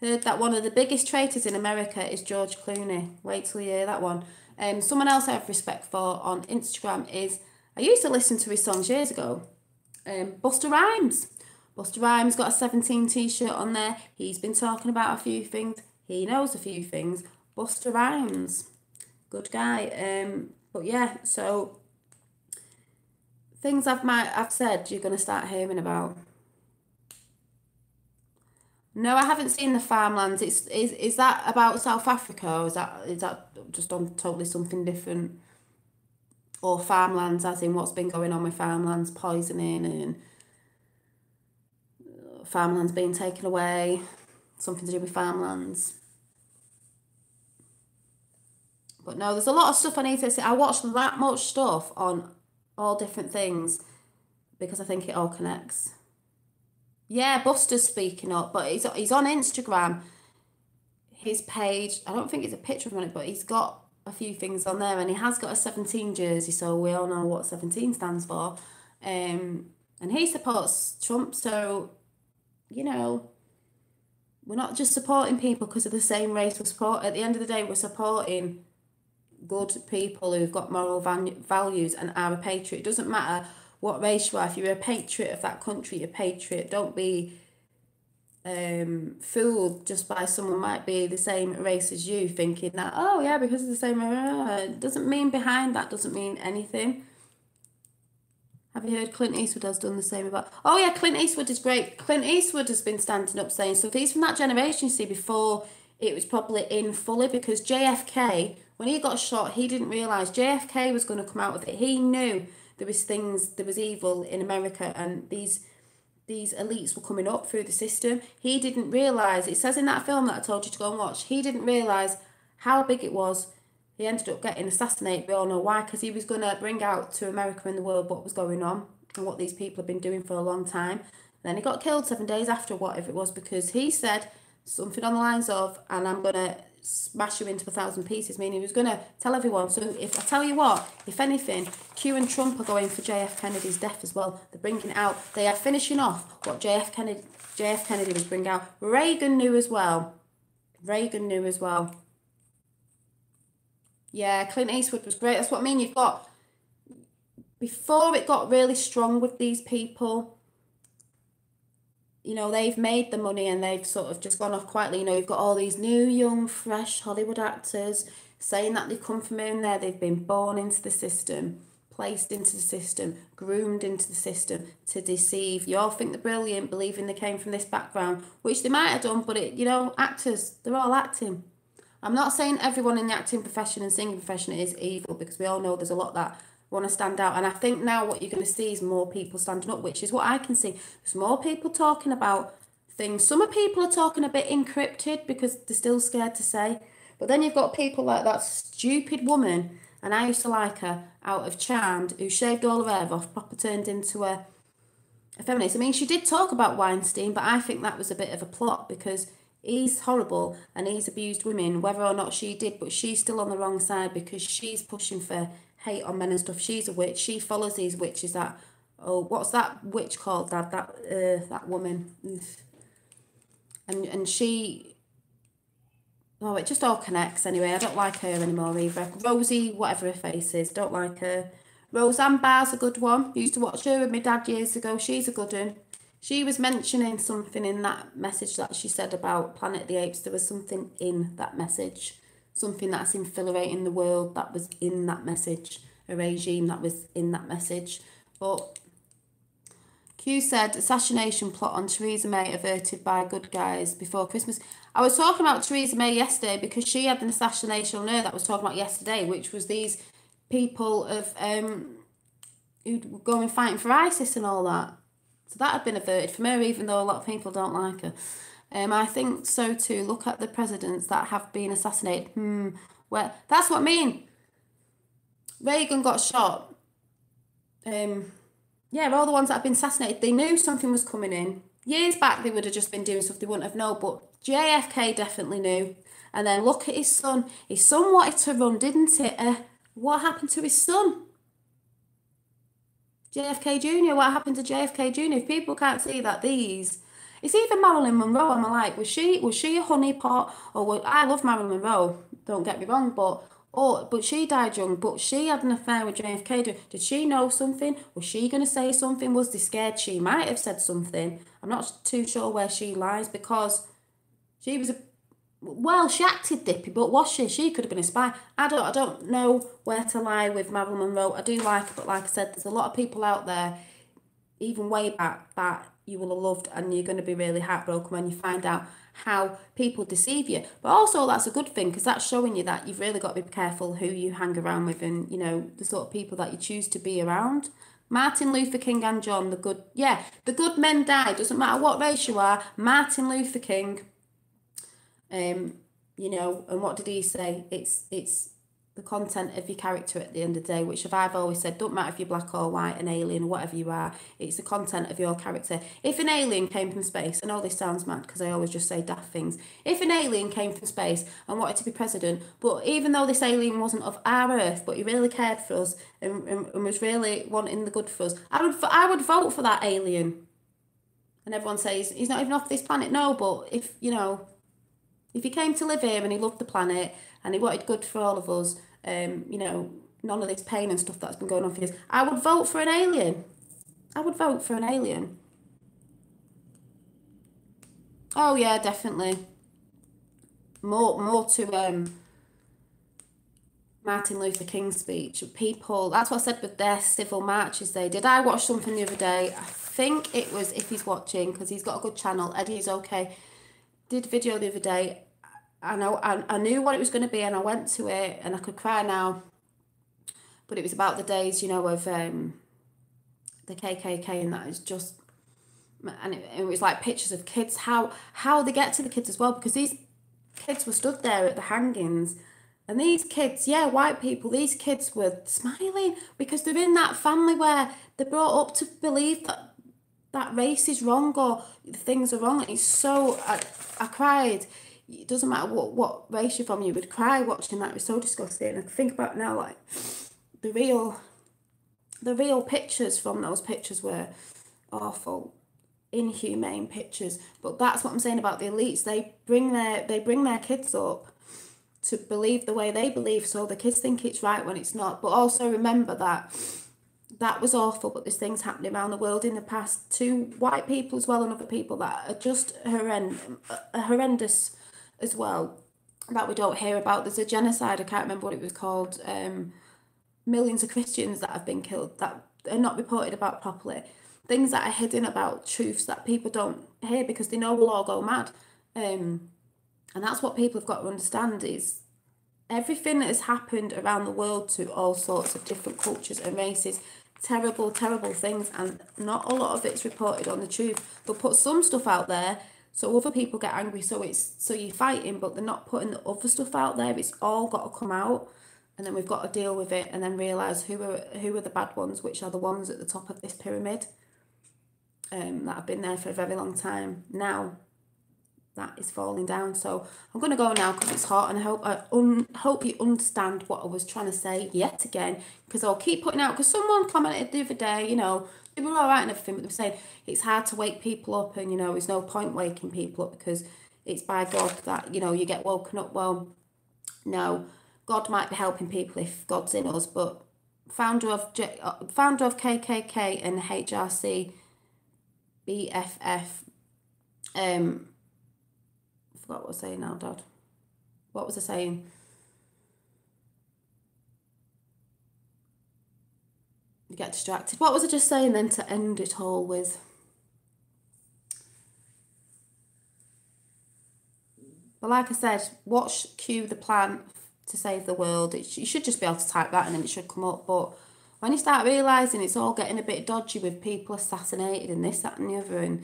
heard that one of the biggest traitors in America is George Clooney. Wait till you hear that one. Someone else I have respect for on Instagram is, I used to listen to his songs years ago, Busta Rhymes. Busta Rhymes got a 17 t-shirt on there. He's been talking about a few things. He knows a few things. Busta Rhymes, good guy. But yeah, so things I've said you're gonna start hearing about. No, I haven't seen the Farmlands. Is that about South Africa, or is that just on totally something different? Or Farmlands, as in what's been going on with farmlands, poisoning and farmlands being taken away, something to do with farmlands. But no, there's a lot of stuff I need to see. I watch that much stuff on all different things because I think it all connects. Yeah, Buster's speaking up, but he's on Instagram. His page, I don't think it's a picture of him on it, but he's got a few things on there, and he has got a 17 jersey, so we all know what 17 stands for. And he supports Trump, so, you know, we're not just supporting people because of the same race. At the end of the day, we're supporting good people who've got moral values and are a patriot. It doesn't matter what race you are. If you're a patriot of that country, you're a patriot. Don't be fooled just by someone might be the same race as you, thinking that, oh yeah, because it's the same, it doesn't mean behind that, doesn't mean anything. Have you heard Clint Eastwood has done the same about... Oh, yeah, Clint Eastwood is great. Clint Eastwood has been standing up saying stuff. He's from that generation, you see, before it was probably in fully, because JFK, when he got shot, he didn't realise JFK was going to come out with it. He knew there was evil in America, and these elites were coming up through the system. He didn't realise, it says in that film that I told you to go and watch, he didn't realise how big it was. He ended up getting assassinated. We all know why, because he was going to bring out to America and the world what was going on and what these people have been doing for a long time. And then he got killed 7 days after, whatever it was, because he said something on the lines of, and I'm going to smash you into 1,000 pieces, meaning he was going to tell everyone. So if I tell you what, if anything, Q and Trump are going for JF Kennedy's death as well. They're bringing it out. They are finishing off what JF Kennedy was bringing out. Reagan knew as well. Yeah, Clint Eastwood was great. That's what I mean. You've got, before it got really strong with these people, you know, they've made the money and they've sort of just gone off quietly. You know, you've got all these new, young, fresh Hollywood actors saying that they've come from in there. They've been born into the system, placed into the system, groomed into the system to deceive. You all think they're brilliant, believing they came from this background, which they might have done, but it, you know, actors, they're all acting. I'm not saying everyone in the acting profession and singing profession is evil, because we all know there's a lot that want to stand out. And I think now what you're going to see is more people standing up, which is what I can see. There's more people talking about things. Some of people are talking a bit encrypted because they're still scared to say. But then you've got people like that stupid woman, and I used to like her, out of Charmed, who shaved all her hair off, proper turned into a feminist. I mean, she did talk about Weinstein, but I think that was a bit of a plot, because he's horrible and he's abused women, whether or not she did, but she's still on the wrong side because she's pushing for hate on men and stuff. She's a witch. She follows these witches that, oh, what's that witch called, Dad? That woman. And she, oh, it just all connects anyway. I don't like her anymore either. Rosie, whatever her face is, don't like her. Roseanne Barr's a good one. Used to watch her with my dad years ago. She's a good one. She was mentioning something in that message that she said about Planet of the Apes. There was something in that message, something that's infiltrating the world that was in that message, a regime that was in that message. But Q said, assassination plot on Theresa May averted by good guys before Christmas. I was talking about Theresa May yesterday because she had an assassination on her that I was talking about yesterday, which was these people of who'd go going fighting for ISIS and all that. So that had been averted from her, even though a lot of people don't like her. I think so too. Look at the presidents that have been assassinated. Well, that's what I mean. Reagan got shot. Yeah, all the ones that have been assassinated, they knew something was coming in. Years back, they would have just been doing stuff they wouldn't have known, but JFK definitely knew. And then look at his son. His son wanted to run, didn't it? What happened to his son? JFK Jr., what happened to JFK Jr.? If people can't see that it's even Marilyn Monroe, I'm like, was she a honeypot? I love Marilyn Monroe, don't get me wrong, but she died young, but she had an affair with JFK. Did she know something? Was she going to say something? Was they scared she might have said something? I'm not too sure where she lies, because she was she acted dippy, but was she? She could have been a spy. I don't know where to lie with Marilyn Monroe. I do like her, but like I said, there's a lot of people out there, even way back, that you will have loved, and you're going to be really heartbroken when you find out how people deceive you. But also that's a good thing, because that's showing you that you've really got to be careful who you hang around with, and, you know, the sort of people that you choose to be around. Martin Luther King and John, the good men die. Doesn't matter what race you are. Martin Luther King, you know, and what did he say? It's the content of your character at the end of the day, which I've always said, don't matter if you're black or white, an alien, whatever you are, it's the content of your character. If an alien came from space, I know this sounds mad because I always just say daft things, if an alien came from space and wanted to be president, but even though this alien wasn't of our earth, but he really cared for us and was really wanting the good for us, I would vote for that alien. And everyone says, he's not even off this planet. No, but if, you know, if he came to live here and he loved the planet and he wanted good for all of us, you know, none of this pain and stuff that's been going on for years, I would vote for an alien. I would vote for an alien. Oh yeah, definitely. More Martin Luther King's speech, people, that's what I said with their civil marches they did. I watched something the other day, I think it was, if he's watching, because he's got a good channel, Eddie's Okay, did a video the other day. I knew what it was going to be, and I went to it, and I could cry now. But it was about the days, you know, of the KKK, and that is just, and it was like pictures of kids, how they get to the kids as well, because these kids were stood there at the hangings, and these kids, yeah, white people, these kids were smiling because they're in that family where they're brought up to believe that race is wrong or things are wrong. It's so, I cried. It doesn't matter what race you're from, you would cry watching that. It was so disgusting. I think about now, like, the real pictures from those pictures were awful, inhumane pictures. But that's what I'm saying about the elites. They bring their kids up to believe the way they believe, so the kids think it's right when it's not. But also remember that was awful, but there's things happening around the world in the past to white people as well, and other people that are just horrendous as well, that we don't hear about. There's a genocide, I can't remember what it was called, millions of Christians that have been killed that are not reported about properly. Things that are hidden about, truths that people don't hear because they know we'll all go mad. And that's what people have got to understand, is everything that has happened around the world to all sorts of different cultures and races, terrible, terrible things, and not a lot of it's reported on the truth. They'll put some stuff out there so other people get angry, so you're fighting, but they're not putting the other stuff out there. It's all got to come out, and then we've got to deal with it and then realise who are the bad ones, which are the ones at the top of this pyramid that have been there for a very long time. Now that is falling down. So I'm going to go now because it's hot, and I hope you understand what I was trying to say yet again, because I'll keep putting out, because someone commented the other day, you know, they were all right and everything, but they were saying it's hard to wake people up, and, you know, there's no point waking people up because it's by God that, you know, you get woken up. Well, no, God might be helping people if God's in us, but founder of KKK and HRC BFF, I forgot what I was saying now, Dad. What was I saying? You get distracted. What was I just saying then to end it all with? But like I said, watch Q, the plan to save the world. You should just be able to type that and then it should come up. But when you start realising it's all getting a bit dodgy with people assassinated and this, that and the other, and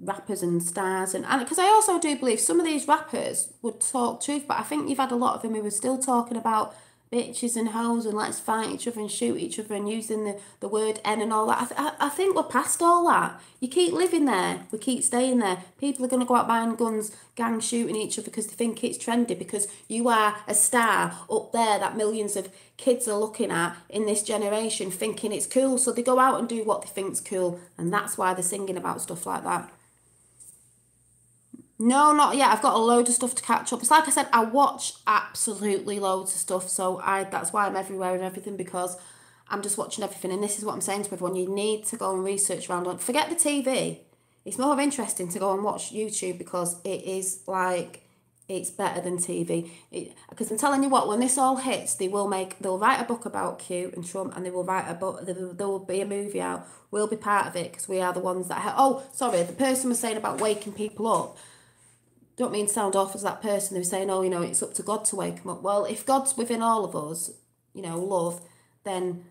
rappers and stars, and because I also do believe some of these rappers would talk truth, but I think you've had a lot of them who are still talking about bitches and hoes and let's fight each other and shoot each other and using the word N and all that. I think we're past all that. You keep living there, we keep staying there. People are going to go out buying guns, gang shooting each other because they think it's trendy, because you are a star up there that millions of kids are looking at in this generation thinking it's cool, so they go out and do what they think's cool, and that's why they're singing about stuff like that. No, not yet. I've got a load of stuff to catch up. It's like I said, I watch absolutely loads of stuff, so that's why I'm everywhere and everything, because I'm just watching everything. And this is what I'm saying to everyone: you need to go and research around on. Forget the TV. It's more interesting to go and watch YouTube, because it is like, it's better than TV. Because I'm telling you what, when this all hits, they'll write a book about Q and Trump, and they will write a book. There will be a movie out. We'll be part of it because we are the ones that. Oh, sorry, the person was saying about waking people up. Don't mean to sound off as that person who's saying, oh, you know, it's up to God to wake them up. Well, if God's within all of us, you know, love, then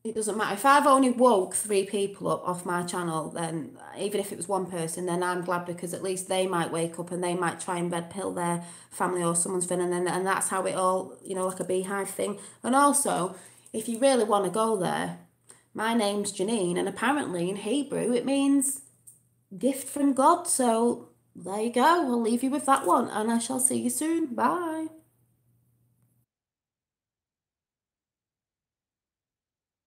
it doesn't matter. If I've only woke 3 people up off my channel, then even if it was one person, then I'm glad, because at least they might wake up and they might try and red pill their family or someone's friend, and that's how it all, you know, like a beehive thing. And also, if you really want to go there, my name's Janine, and apparently in Hebrew it means gift from God, so there you go. I'll leave you with that one, and I shall see you soon. Bye.